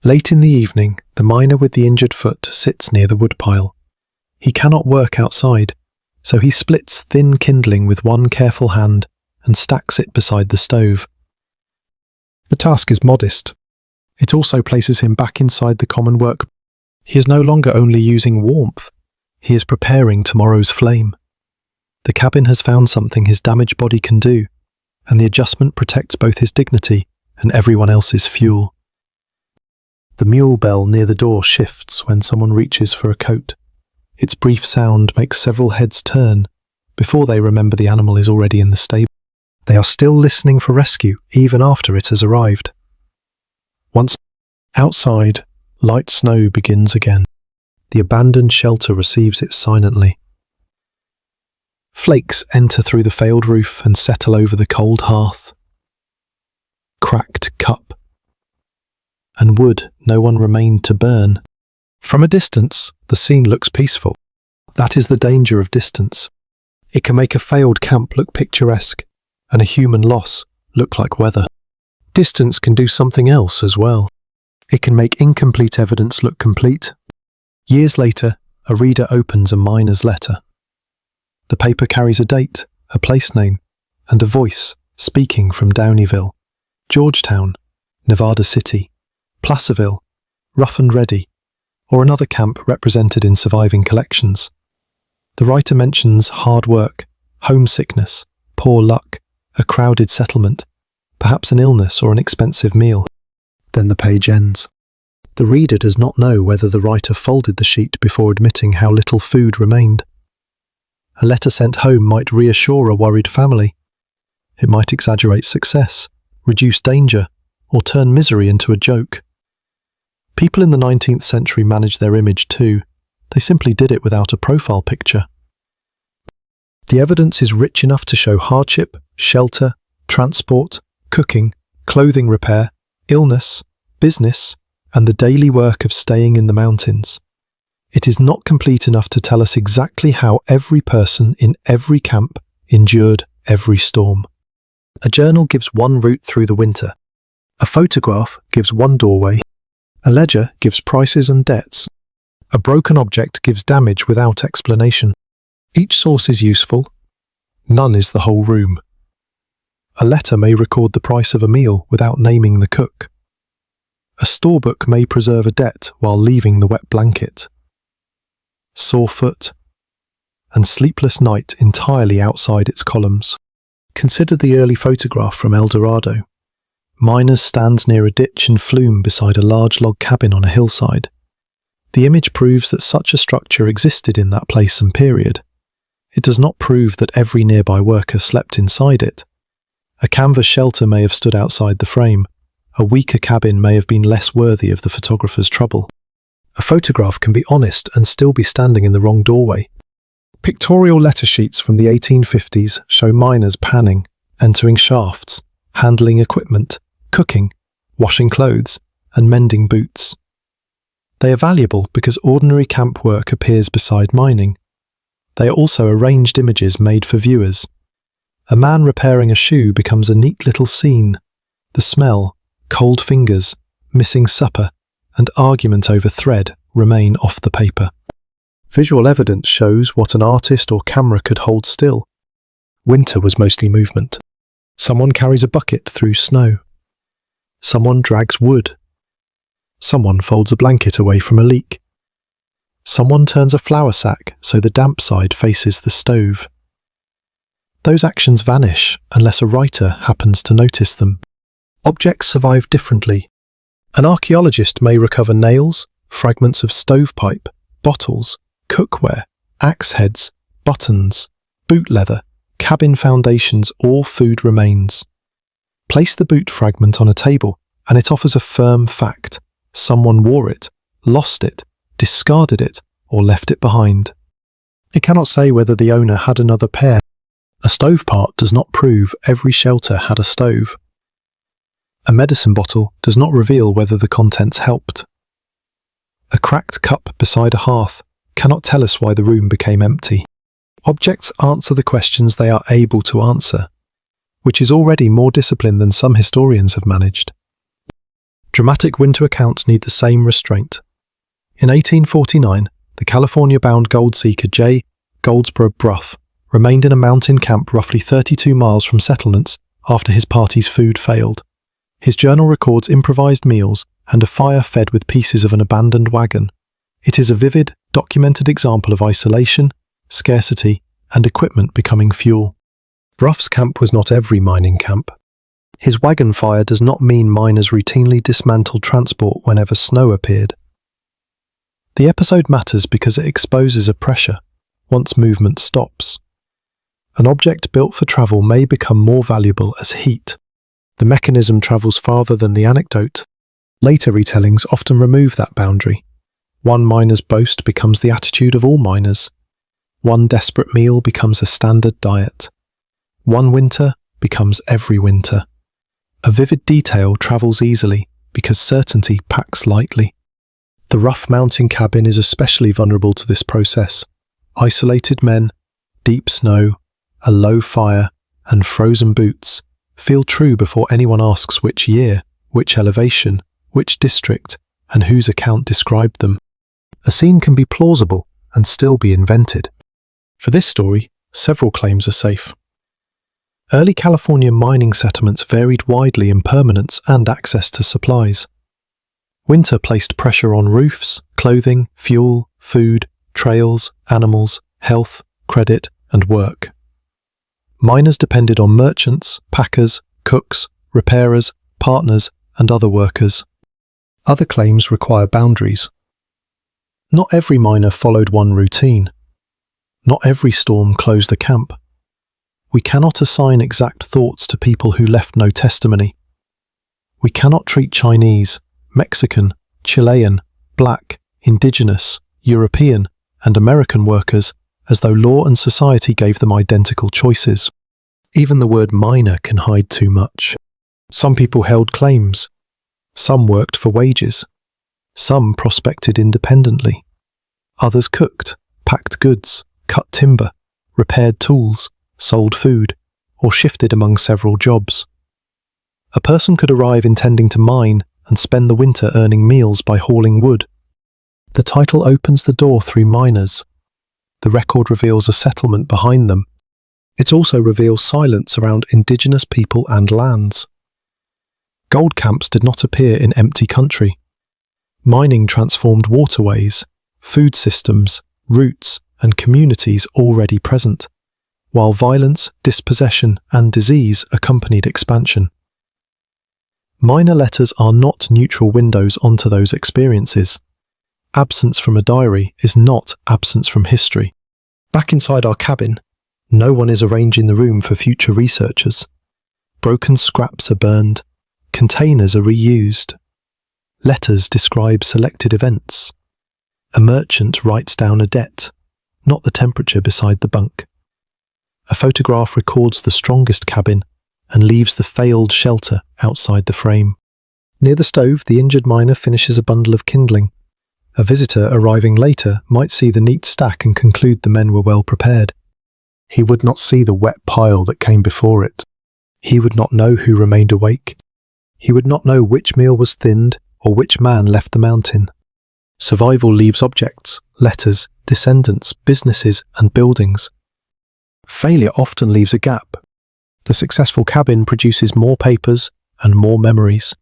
Late in the evening, the miner with the injured foot sits near the woodpile. He cannot work outside, so he splits thin kindling with one careful hand and stacks it beside the stove. The task is modest. It also places him back inside the common work. He is no longer only using warmth, he is preparing tomorrow's flame. The cabin has found something his damaged body can do, and the adjustment protects both his dignity and everyone else's fuel. The mule bell near the door shifts when someone reaches for a coat. Its brief sound makes several heads turn before they remember the animal is already in the stable. They are still listening for rescue even after it has arrived. Once outside, light snow begins again. The abandoned shelter receives it silently. Flakes enter through the failed roof and settle over the cold hearth. Cracked cup. And wood no one remained to burn. From a distance, the scene looks peaceful. That is the danger of distance. It can make a failed camp look picturesque, and a human loss look like weather. Distance can do something else as well. It can make incomplete evidence look complete. Years later, a reader opens a miner's letter. The paper carries a date, a place name, and a voice speaking from Downeyville, Georgetown, Nevada City, Placerville, Rough and Ready, or another camp represented in surviving collections. The writer mentions hard work, homesickness, poor luck, a crowded settlement, perhaps an illness or an expensive meal. Then the page ends. The reader does not know whether the writer folded the sheet before admitting how little food remained. A letter sent home might reassure a worried family. It might exaggerate success, reduce danger, or turn misery into a joke. People in the 19th century managed their image too. They simply did it without a profile picture. The evidence is rich enough to show hardship, shelter, transport, cooking, clothing repair, illness, business, and the daily work of staying in the mountains. It is not complete enough to tell us exactly how every person in every camp endured every storm. A journal gives one route through the winter. A photograph gives one doorway. A ledger gives prices and debts. A broken object gives damage without explanation. Each source is useful. None is the whole room. A letter may record the price of a meal without naming the cook. A storebook may preserve a debt while leaving the wet blanket. Sore foot and sleepless night entirely outside its columns. Consider the early photograph from El Dorado. Miners stands near a ditch and flume beside a large log cabin on a hillside. The image proves that such a structure existed in that place and period. It does not prove that every nearby worker slept inside it. A canvas shelter may have stood outside the frame. A weaker cabin may have been less worthy of the photographer's trouble. A photograph can be honest and still be standing in the wrong doorway. Pictorial letter sheets from the 1850s show miners panning, entering shafts, handling equipment, cooking, washing clothes, and mending boots. They are valuable because ordinary camp work appears beside mining. They are also arranged images made for viewers. A man repairing a shoe becomes a neat little scene. The smell, cold fingers, missing supper, and argument over thread remain off the paper. Visual evidence shows what an artist or camera could hold still. Winter was mostly movement. Someone carries a bucket through snow. Someone drags wood. Someone folds a blanket away from a leak. Someone turns a flour sack so the damp side faces the stove. Those actions vanish unless a writer happens to notice them. Objects survive differently. An archaeologist may recover nails, fragments of stovepipe, bottles, cookware, axe heads, buttons, boot leather, cabin foundations, or food remains. Place the boot fragment on a table and it offers a firm fact. Someone wore it, lost it, discarded it, or left it behind. It cannot say whether the owner had another pair. A stove part does not prove every shelter had a stove. A medicine bottle does not reveal whether the contents helped. A cracked cup beside a hearth cannot tell us why the room became empty. Objects answer the questions they are able to answer, which is already more discipline than some historians have managed. Dramatic winter accounts need the same restraint. In 1849, the California-bound gold seeker J. Goldsboro Bruff remained in a mountain camp roughly 32 miles from settlements after his party's food failed. His journal records improvised meals and a fire fed with pieces of an abandoned wagon. It is a vivid, documented example of isolation, scarcity, and equipment becoming fuel. Bruff's camp was not every mining camp. His wagon fire does not mean miners routinely dismantled transport whenever snow appeared. The episode matters because it exposes a pressure once movement stops. An object built for travel may become more valuable as heat. The mechanism travels farther than the anecdote. Later retellings often remove that boundary. One miner's boast becomes the attitude of all miners. One desperate meal becomes a standard diet. One winter becomes every winter. A vivid detail travels easily because certainty packs lightly. The rough mountain cabin is especially vulnerable to this process. Isolated men, deep snow, a low fire, and frozen boots feel true before anyone asks which year, which elevation, which district, and whose account described them. A scene can be plausible and still be invented. For this story, several claims are safe. Early California mining settlements varied widely in permanence and access to supplies. Winter placed pressure on roofs, clothing, fuel, food, trails, animals, health, credit, and work. Miners depended on merchants, packers, cooks, repairers, partners, and other workers. Other claims require boundaries. Not every miner followed one routine. Not every storm closed the camp. We cannot assign exact thoughts to people who left no testimony. We cannot treat Chinese, Mexican, Chilean, Black, Indigenous, European, and American workers as though law and society gave them identical choices. Even the word miner can hide too much. Some people held claims. Some worked for wages. Some prospected independently. Others cooked, packed goods, cut timber, repaired tools, sold food, or shifted among several jobs. A person could arrive intending to mine and spend the winter earning meals by hauling wood. The title opens the door through miners. The record reveals a settlement behind them. It also reveals silence around indigenous people and lands. Gold camps did not appear in empty country. Mining transformed waterways, food systems, routes, and communities already present, while violence, dispossession, and disease accompanied expansion. Miner letters are not neutral windows onto those experiences. Absence from a diary is not absence from history. Back inside our cabin, no one is arranging the room for future researchers. Broken scraps are burned. Containers are reused. Letters describe selected events. A merchant writes down a debt, not the temperature beside the bunk. A photograph records the strongest cabin and leaves the failed shelter outside the frame. Near the stove, the injured miner finishes a bundle of kindling. A visitor arriving later might see the neat stack and conclude the men were well prepared. He would not see the wet pile that came before it. He would not know who remained awake. He would not know which meal was thinned or which man left the mountain. Survival leaves objects, letters, descendants, businesses, and buildings. Failure often leaves a gap. The successful cabin produces more papers and more memories.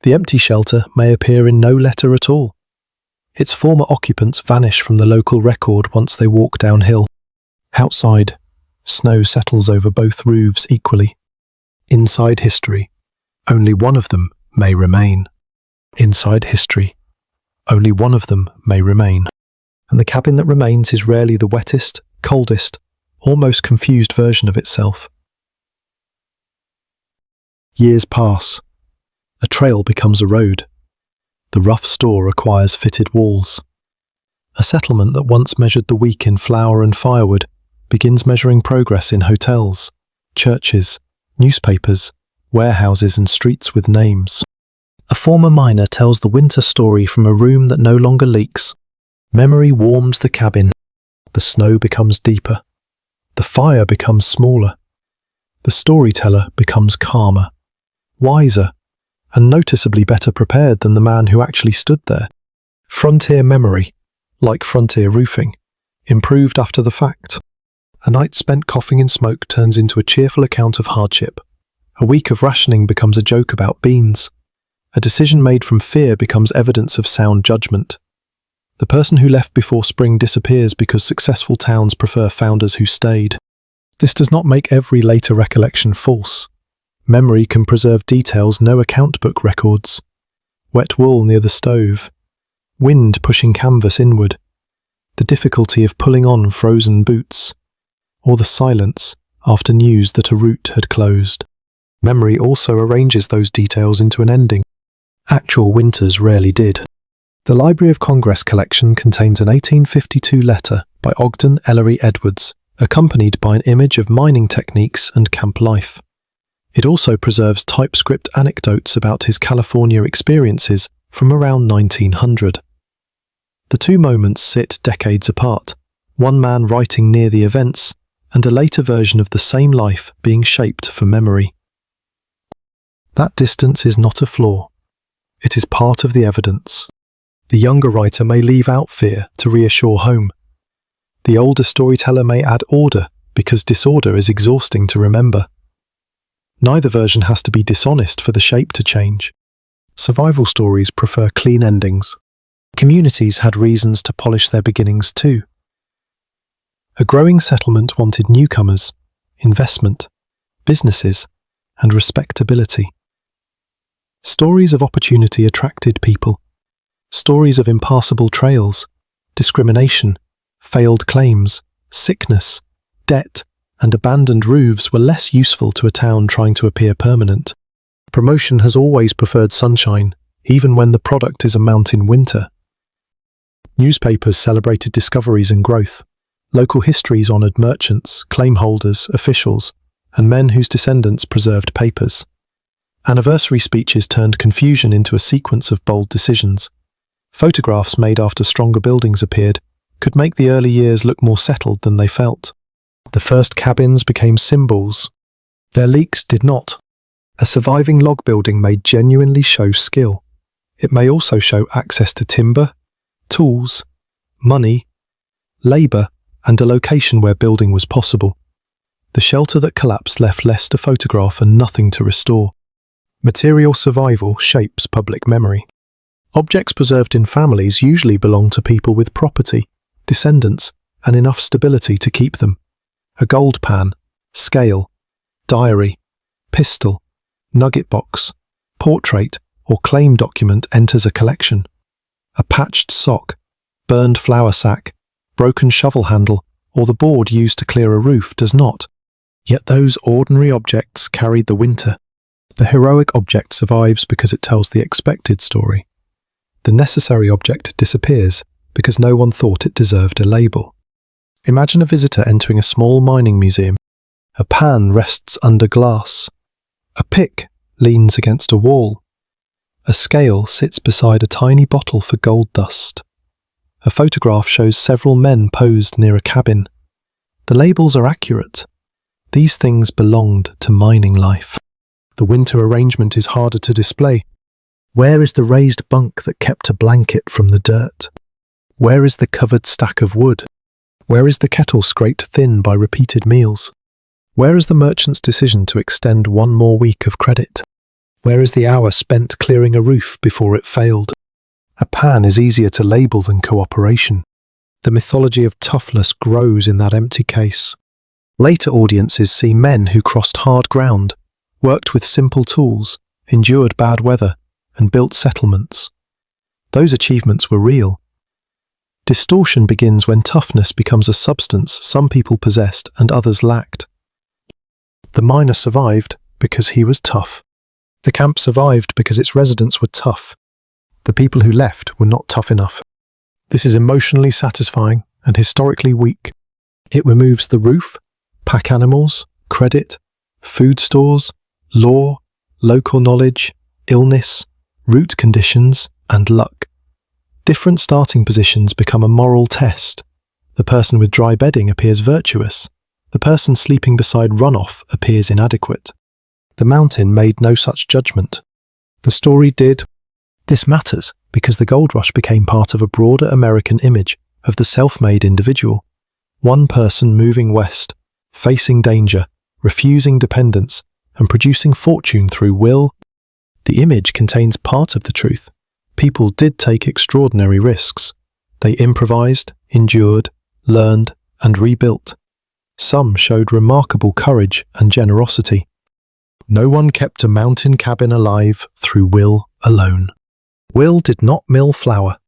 The empty shelter may appear in no letter at all. Its former occupants vanish from the local record once they walk downhill. Outside, snow settles over both roofs equally. Inside history, only one of them may remain. Inside history, only one of them may remain. And the cabin that remains is rarely the wettest, coldest, or most confused version of itself. Years pass. A trail becomes a road. The rough store acquires fitted walls. A settlement that once measured the week in flour and firewood begins measuring progress in hotels, churches, newspapers, warehouses, and streets with names. A former miner tells the winter story from a room that no longer leaks. Memory warms the cabin. The snow becomes deeper. The fire becomes smaller. The storyteller becomes calmer, wiser, and noticeably better prepared than the man who actually stood there. Frontier memory, like frontier roofing, improved after the fact. A night spent coughing in smoke turns into a cheerful account of hardship. A week of rationing becomes a joke about beans. A decision made from fear becomes evidence of sound judgment. The person who left before spring disappears because successful towns prefer founders who stayed. This does not make every later recollection false. Memory can preserve details no account book records. Wet wool near the stove. Wind pushing canvas inward. The difficulty of pulling on frozen boots. or the silence after news that a route had closed. Memory also arranges those details into an ending. Actual winters rarely did. The Library of Congress collection contains an 1852 letter by Ogden Ellery Edwards, accompanied by an image of mining techniques and camp life. It also preserves typescript anecdotes about his California experiences from around 1900. The two moments sit decades apart, one man writing near the events, and a later version of the same life being shaped for memory. That distance is not a flaw. It is part of the evidence. The younger writer may leave out fear to reassure home. The older storyteller may add order because disorder is exhausting to remember. Neither version has to be dishonest for the shape to change. Survival stories prefer clean endings. Communities had reasons to polish their beginnings too. A growing settlement wanted newcomers, investment, businesses, and respectability. Stories of opportunity attracted people. Stories of impassable trails, discrimination, failed claims, sickness, debt, and abandoned roofs were less useful to a town trying to appear permanent. Promotion has always preferred sunshine, even when the product is a mountain winter. Newspapers celebrated discoveries and growth. Local histories honoured merchants, claim holders, officials, and men whose descendants preserved papers. Anniversary speeches turned confusion into a sequence of bold decisions. Photographs made after stronger buildings appeared could make the early years look more settled than they felt. The first cabins became symbols. Their leaks did not. A surviving log building may genuinely show skill. It may also show access to timber, tools, money, labour, and a location where building was possible. The shelter that collapsed left less to photograph and nothing to restore. Material survival shapes public memory. Objects preserved in families usually belong to people with property, descendants, and enough stability to keep them. A gold pan, scale, diary, pistol, nugget box, portrait, or claim document enters a collection. A patched sock, burned flour sack, broken shovel handle, or the board used to clear a roof does not. Yet those ordinary objects carried the winter. The heroic object survives because it tells the expected story. The necessary object disappears because no one thought it deserved a label. Imagine a visitor entering a small mining museum. A pan rests under glass. A pick leans against a wall. A scale sits beside a tiny bottle for gold dust. A photograph shows several men posed near a cabin. The labels are accurate. These things belonged to mining life. The winter arrangement is harder to display. Where is the raised bunk that kept a blanket from the dirt? Where is the covered stack of wood? Where is the kettle scraped thin by repeated meals? Where is the merchant's decision to extend one more week of credit? Where is the hour spent clearing a roof before it failed? A pan is easier to label than cooperation. The mythology of toughness grows in that empty case. Later audiences see men who crossed hard ground, worked with simple tools, endured bad weather, and built settlements. Those achievements were real. Distortion begins when toughness becomes a substance some people possessed and others lacked. The miner survived because he was tough. The camp survived because its residents were tough. The people who left were not tough enough. This is emotionally satisfying and historically weak. It removes the roof, pack animals, credit, food stores, law, local knowledge, illness, root conditions, and luck. Different starting positions become a moral test. The person with dry bedding appears virtuous. The person sleeping beside runoff appears inadequate. The mountain made no such judgment. The story did. This matters because the gold rush became part of a broader American image of the self-made individual. One person moving west, facing danger, refusing dependence, and producing fortune through will. The image contains part of the truth. People did take extraordinary risks. They improvised, endured, learned, and rebuilt. Some showed remarkable courage and generosity. No one kept a mountain cabin alive through will alone. Will did not mill flour.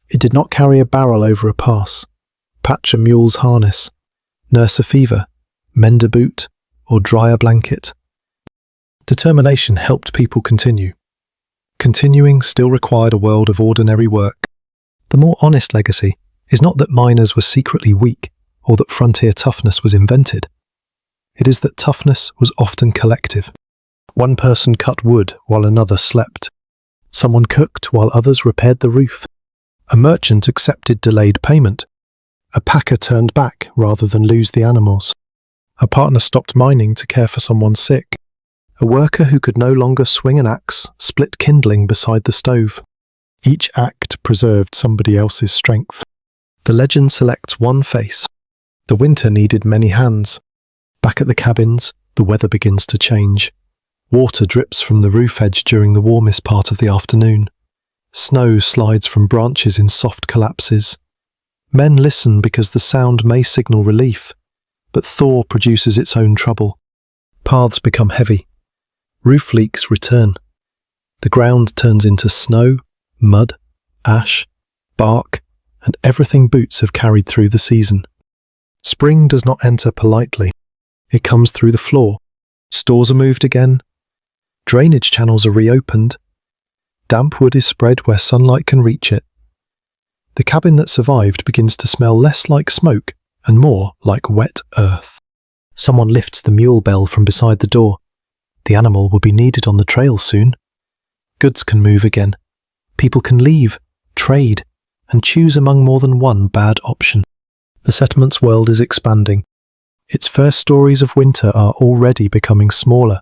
It did not carry a barrel over a pass, patch a mule's harness, nurse a fever, mend a boot, or dry a blanket. Determination helped people continue. Continuing still required a world of ordinary work. The more honest legacy is not that miners were secretly weak or that frontier toughness was invented. It is that toughness was often collective. One person cut wood while another slept. Someone cooked while others repaired the roof. A merchant accepted delayed payment. A packer turned back rather than lose the animals. A partner stopped mining to care for someone sick. A worker who could no longer swing an axe split kindling beside the stove. Each act preserved somebody else's strength. The legend selects one face. The winter needed many hands. Back at the cabins, the weather begins to change. Water drips from the roof edge during the warmest part of the afternoon. Snow slides from branches in soft collapses. Men listen because the sound may signal relief, but thaw produces its own trouble. Paths become heavy. Roof leaks return. The ground turns into snow, mud, ash, bark, and everything boots have carried through the season. Spring does not enter politely. It comes through the floor. Stores are moved again. Drainage channels are reopened. Damp wood is spread where sunlight can reach it. The cabin that survived begins to smell less like smoke and more like wet earth. Someone lifts the mule bell from beside the door. The animal will be needed on the trail soon. Goods can move again. People can leave, trade, and choose among more than one bad option. The settlement's world is expanding. Its first stories of winter are already becoming smaller.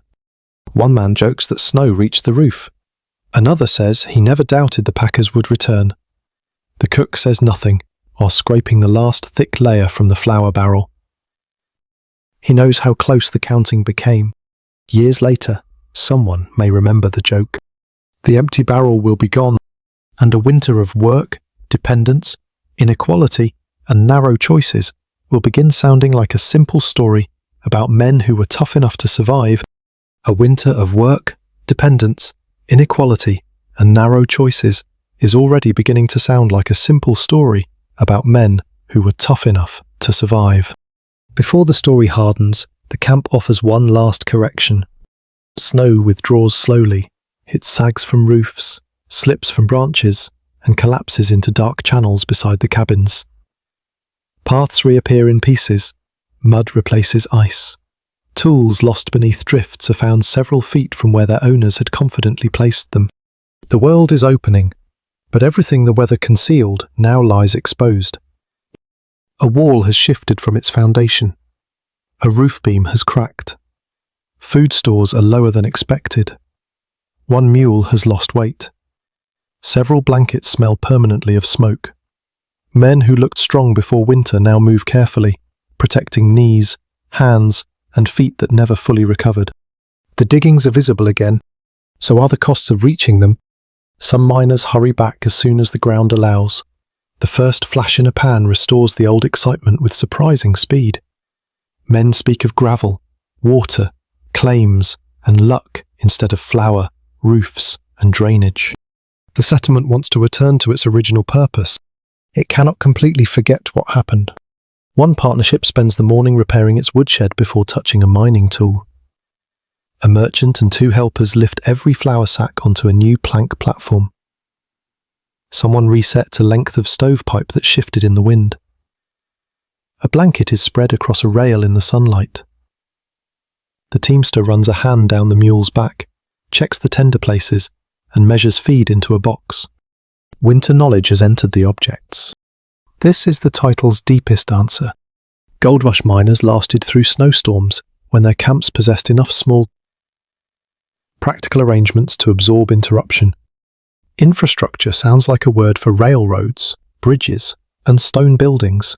One man jokes that snow reached the roof. Another says he never doubted the packers would return. The cook says nothing, while scraping the last thick layer from the flour barrel. He knows how close the counting became. Years later, someone may remember the joke. The empty barrel will be gone, and a winter of work, dependence, inequality, and narrow choices will begin sounding like a simple story about men who were tough enough to survive. A winter of work, dependence, inequality, and narrow choices is already beginning to sound like a simple story about men who were tough enough to survive. Before the story hardens, the camp offers one last correction. Snow withdraws slowly. It sags from roofs, slips from branches, and collapses into dark channels beside the cabins. Paths reappear in pieces. Mud replaces ice. Tools lost beneath drifts are found several feet from where their owners had confidently placed them. The world is opening, but everything the weather concealed now lies exposed. A wall has shifted from its foundation. A roof beam has cracked. Food stores are lower than expected. One mule has lost weight. Several blankets smell permanently of smoke. Men who looked strong before winter now move carefully, protecting knees, hands, and feet that never fully recovered. The diggings are visible again, so are the costs of reaching them. Some miners hurry back as soon as the ground allows. The first flash in a pan restores the old excitement with surprising speed. Men speak of gravel, water, claims, and luck instead of flour, roofs, and drainage. The settlement wants to return to its original purpose. It cannot completely forget what happened. One partnership spends the morning repairing its woodshed before touching a mining tool. A merchant and two helpers lift every flour sack onto a new plank platform. Someone resets a length of stovepipe that shifted in the wind. A blanket is spread across a rail in the sunlight. The teamster runs a hand down the mule's back, checks the tender places, and measures feed into a box. Winter knowledge has entered the objects. This is the title's deepest answer. Gold Rush miners lasted through snowstorms when their camps possessed enough small, practical arrangements to absorb interruption. Infrastructure sounds like a word for railroads, bridges, and stone buildings.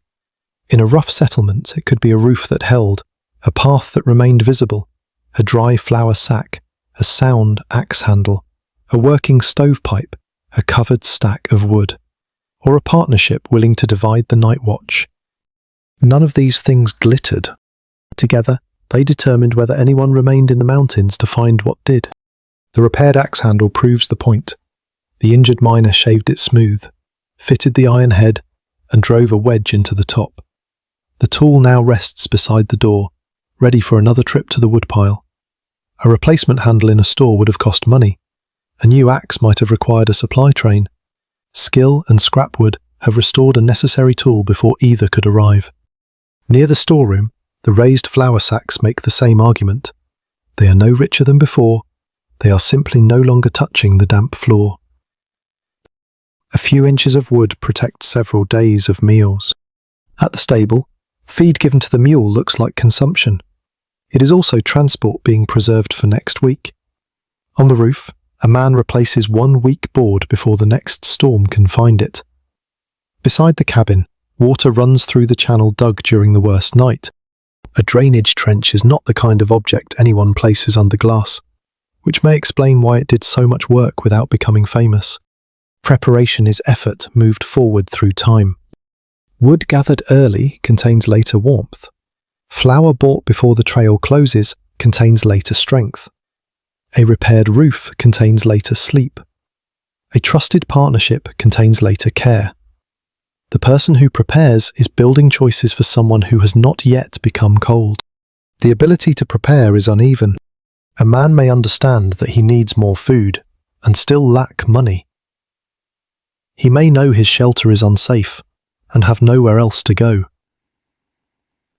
In a rough settlement, it could be a roof that held, a path that remained visible, a dry flour sack, a sound axe handle, a working stovepipe, a covered stack of wood, or a partnership willing to divide the night watch. None of these things glittered. Together, they determined whether anyone remained in the mountains to find what did. The repaired axe handle proves the point. The injured miner shaved it smooth, fitted the iron head, and drove a wedge into the top. The tool now rests beside the door, ready for another trip to the woodpile. A replacement handle in a store would have cost money. A new axe might have required a supply train. Skill and scrapwood have restored a necessary tool before either could arrive. Near the storeroom, the raised flour sacks make the same argument. They are no richer than before. They are simply no longer touching the damp floor. A few inches of wood protect several days of meals. At the stable, feed given to the mule looks like consumption. It is also transport being preserved for next week. On the roof, a man replaces one weak board before the next storm can find it. Beside the cabin, water runs through the channel dug during the worst night. A drainage trench is not the kind of object anyone places under glass, which may explain why it did so much work without becoming famous. Preparation is effort moved forward through time. Wood gathered early contains later warmth. Flour bought before the trail closes contains later strength. A repaired roof contains later sleep. A trusted partnership contains later care. The person who prepares is building choices for someone who has not yet become cold. The ability to prepare is uneven. A man may understand that he needs more food and still lack money. He may know his shelter is unsafe and have nowhere else to go.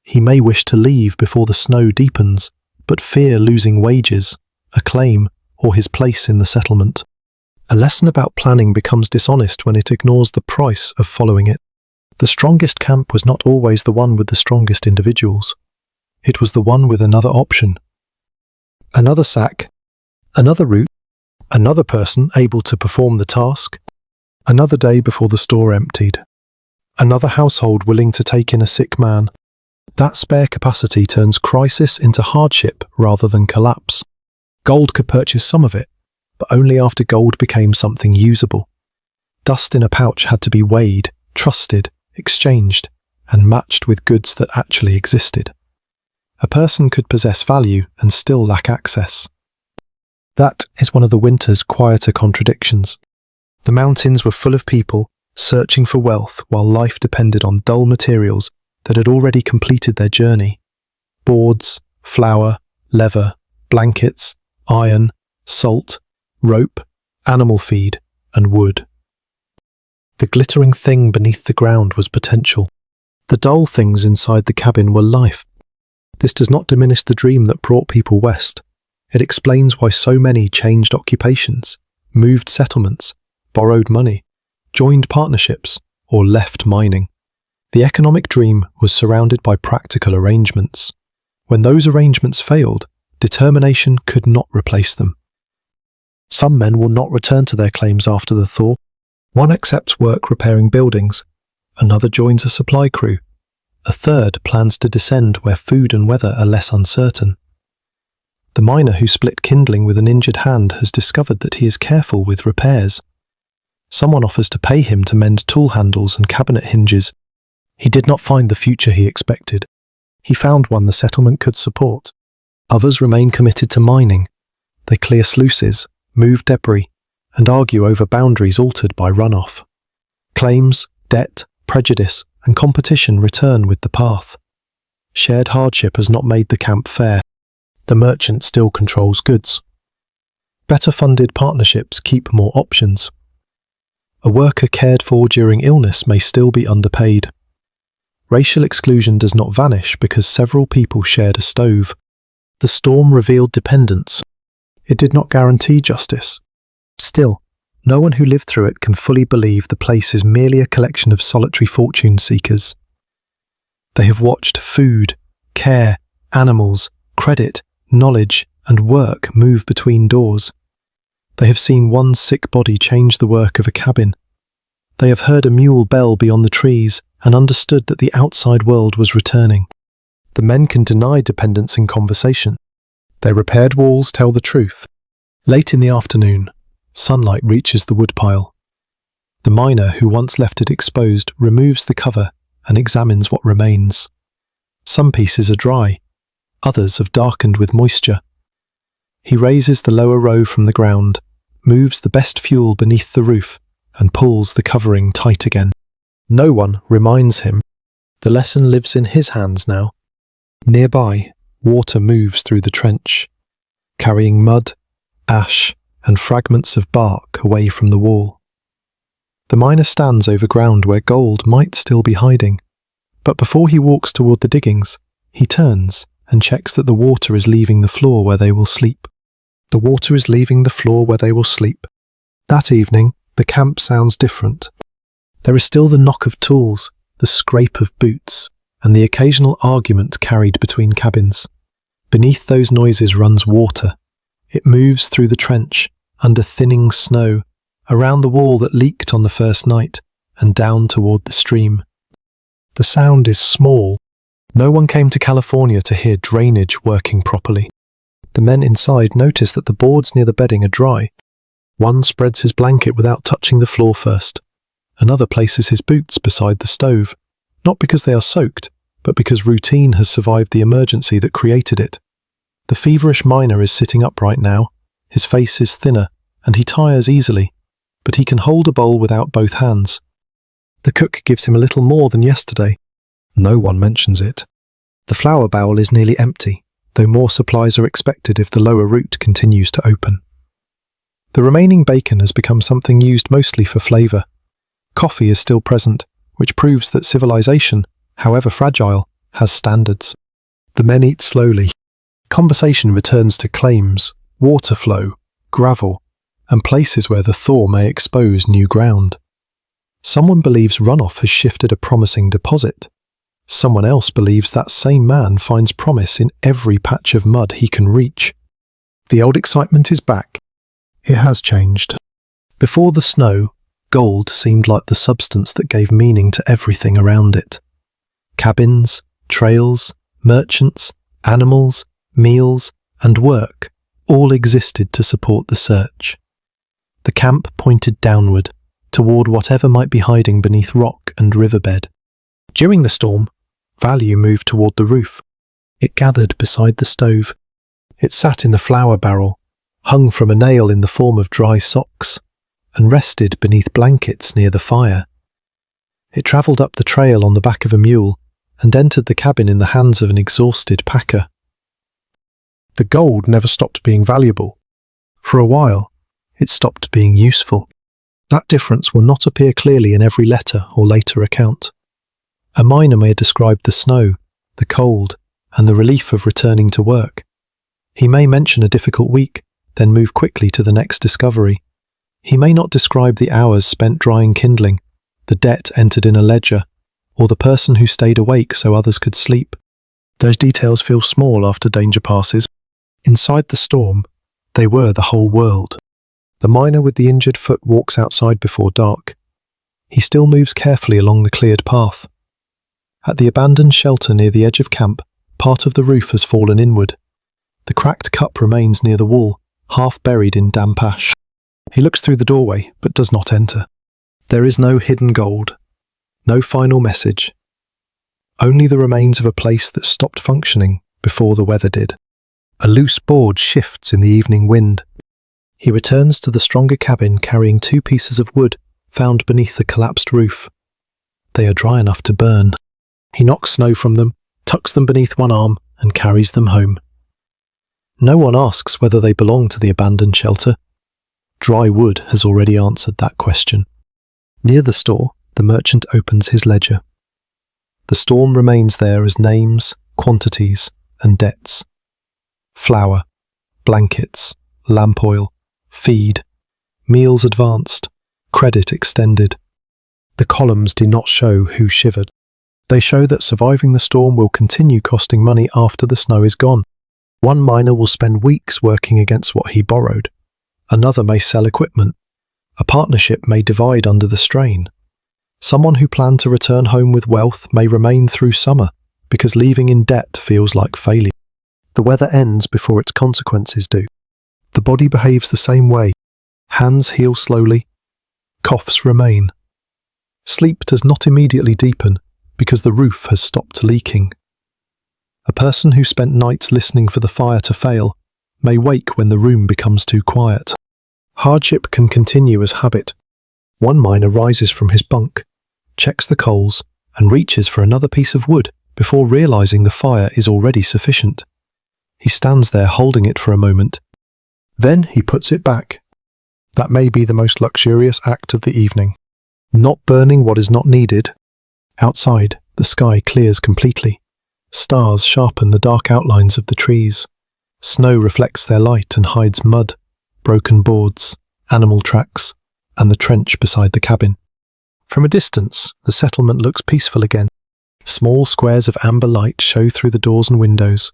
He may wish to leave before the snow deepens, but fear losing wages, a claim, or his place in the settlement. A lesson about planning becomes dishonest when it ignores the price of following it. The strongest camp was not always the one with the strongest individuals. It was the one with another option. Another sack, another route, another person able to perform the task, another day before the store emptied, another household willing to take in a sick man. That spare capacity turns crisis into hardship rather than collapse. Gold could purchase some of it, but only after gold became something usable. Dust in a pouch had to be weighed, trusted, exchanged, and matched with goods that actually existed. A person could possess value and still lack access. That is one of the winter's quieter contradictions. The mountains were full of people searching for wealth while life depended on dull materials that had already completed their journey. Boards, flour, leather, blankets, iron, salt, rope, animal feed, and wood. The glittering thing beneath the ground was potential. The dull things inside the cabin were life. This does not diminish the dream that brought people west. It explains why so many changed occupations, moved settlements, borrowed money, joined partnerships, or left mining. The economic dream was surrounded by practical arrangements. When those arrangements failed, determination could not replace them. Some men will not return to their claims after the thaw. One accepts work repairing buildings, another joins a supply crew, a third plans to descend where food and weather are less uncertain. The miner who split kindling with an injured hand has discovered that he is careful with repairs. Someone offers to pay him to mend tool handles and cabinet hinges. He did not find the future he expected. He found one the settlement could support. Others remain committed to mining. They clear sluices, move debris, and argue over boundaries altered by runoff. Claims, debt, prejudice, and competition return with the path. Shared hardship has not made the camp fair. The merchant still controls goods. Better funded partnerships keep more options. A worker cared for during illness may still be underpaid. Racial exclusion does not vanish because several people shared a stove. The storm revealed dependence. It did not guarantee justice. Still, no one who lived through it can fully believe the place is merely a collection of solitary fortune seekers. They have watched food, care, animals, credit, knowledge, and work move between doors. They have seen one sick body change the work of a cabin. They have heard a mule bell beyond the trees and understood that the outside world was returning. The men can deny dependence in conversation. Their repaired walls tell the truth. Late in the afternoon, sunlight reaches the woodpile. The miner who once left it exposed removes the cover and examines what remains. Some pieces are dry, others have darkened with moisture. He raises the lower row from the ground, moves the best fuel beneath the roof, and pulls the covering tight again. No one reminds him. The lesson lives in his hands now. Nearby, water moves through the trench, carrying mud, ash, and fragments of bark away from the wall. The miner stands over ground where gold might still be hiding, but before he walks toward the diggings, he turns and checks that the water is leaving the floor where they will sleep. The water is leaving the floor where they will sleep. That evening, the camp sounds different. There is still the knock of tools, the scrape of boots, and the occasional argument carried between cabins. Beneath those noises runs water. It moves through the trench, under thinning snow, around the wall that leaked on the first night, and down toward the stream. The sound is small. No one came to California to hear drainage working properly. The men inside notice that the boards near the bedding are dry. One spreads his blanket without touching the floor first. Another places his boots beside the stove, not because they are soaked, but because routine has survived the emergency that created it. The feverish miner is sitting upright now. His face is thinner, and he tires easily, but he can hold a bowl without both hands. The cook gives him a little more than yesterday. No one mentions it. The flour barrel is nearly empty, though more supplies are expected if the lower route continues to open. The remaining bacon has become something used mostly for flavour. Coffee is still present, which proves that civilization, however fragile, has standards. The men eat slowly. Conversation returns to claims, water flow, gravel, and places where the thaw may expose new ground. Someone believes runoff has shifted a promising deposit. Someone else believes that same man finds promise in every patch of mud he can reach. The old excitement is back. It has changed. Before the snow, gold seemed like the substance that gave meaning to everything around it. Cabins, trails, merchants, animals, meals, and work all existed to support the search. The camp pointed downward, toward whatever might be hiding beneath rock and riverbed. During the storm, value moved toward the roof. It gathered beside the stove. It sat in the flour barrel, hung from a nail in the form of dry socks, and rested beneath blankets near the fire. It travelled up the trail on the back of a mule and entered the cabin in the hands of an exhausted packer. The gold never stopped being valuable. For a while, it stopped being useful. That difference will not appear clearly in every letter or later account. A miner may describe the snow, the cold, and the relief of returning to work. He may mention a difficult week, then move quickly to the next discovery. He may not describe the hours spent drying kindling, the debt entered in a ledger, or the person who stayed awake so others could sleep. Those details feel small after danger passes. Inside the storm, they were the whole world. The miner with the injured foot walks outside before dark. He still moves carefully along the cleared path. At the abandoned shelter near the edge of camp, part of the roof has fallen inward. The cracked cup remains near the wall, half buried in damp ash. He looks through the doorway, but does not enter. There is no hidden gold, no final message. Only the remains of a place that stopped functioning before the weather did. A loose board shifts in the evening wind. He returns to the stronger cabin carrying 2 pieces of wood found beneath the collapsed roof. They are dry enough to burn. He knocks snow from them, tucks them beneath one arm, and carries them home. No one asks whether they belong to the abandoned shelter. Dry wood has already answered that question. Near the store, the merchant opens his ledger. The storm remains there as names, quantities, and debts. Flour, blankets, lamp oil, feed, meals advanced, credit extended. The columns do not show who shivered. They show that surviving the storm will continue costing money after the snow is gone. One miner will spend weeks working against what he borrowed. Another may sell equipment. A partnership may divide under the strain. Someone who planned to return home with wealth may remain through summer because leaving in debt feels like failure. The weather ends before its consequences do. The body behaves the same way. Hands heal slowly. Coughs remain. Sleep does not immediately deepen because the roof has stopped leaking. A person who spent nights listening for the fire to fail may wake when the room becomes too quiet. Hardship can continue as habit. One miner rises from his bunk, checks the coals, and reaches for another piece of wood before realizing the fire is already sufficient. He stands there holding it for a moment. Then he puts it back. That may be the most luxurious act of the evening. Not burning what is not needed. Outside, the sky clears completely. Stars sharpen the dark outlines of the trees. Snow reflects their light and hides mud, broken boards, animal tracks, and the trench beside the cabin. From a distance, the settlement looks peaceful again. Small squares of amber light show through the doors and windows.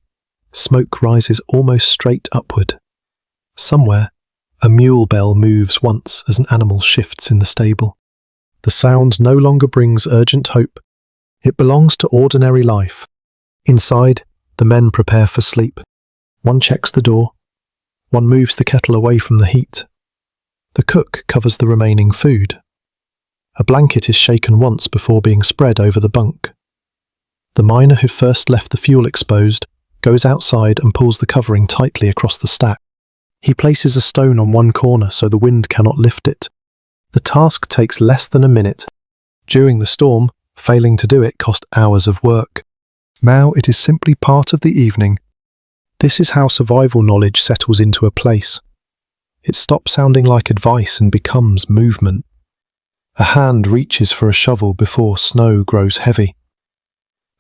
Smoke rises almost straight upward. Somewhere, a mule bell moves once as an animal shifts in the stable. The sound no longer brings urgent hope. It belongs to ordinary life. Inside, the men prepare for sleep. One checks the door. One moves the kettle away from the heat. The cook covers the remaining food. A blanket is shaken once before being spread over the bunk. The miner who first left the fuel exposed goes outside and pulls the covering tightly across the stack. He places a stone on one corner so the wind cannot lift it. The task takes less than a minute. During the storm, failing to do it cost hours of work. Now it is simply part of the evening. This is how survival knowledge settles into a place. It stops sounding like advice and becomes movement. A hand reaches for a shovel before snow grows heavy.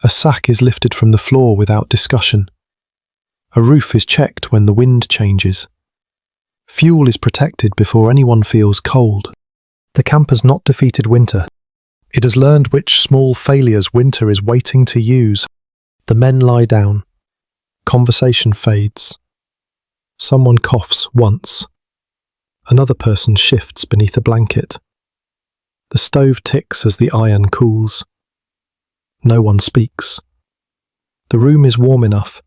A sack is lifted from the floor without discussion. A roof is checked when the wind changes. Fuel is protected before anyone feels cold. The camp has not defeated winter. It has learned which small failures winter is waiting to use. The men lie down. Conversation fades. Someone coughs once. Another person shifts beneath a blanket. The stove ticks as the iron cools. No one speaks. The room is warm enough.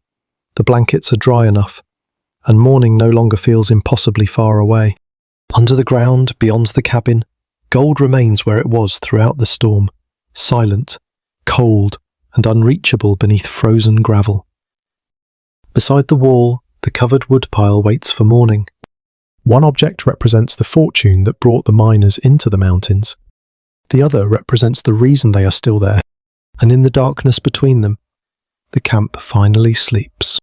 The blankets are dry enough. And morning no longer feels impossibly far away. Under the ground, beyond the cabin, gold remains where it was throughout the storm, silent, cold, and unreachable beneath frozen gravel. Beside the wall, the covered woodpile waits for morning. One object represents the fortune that brought the miners into the mountains. The other represents the reason they are still there, and in the darkness between them, the camp finally sleeps.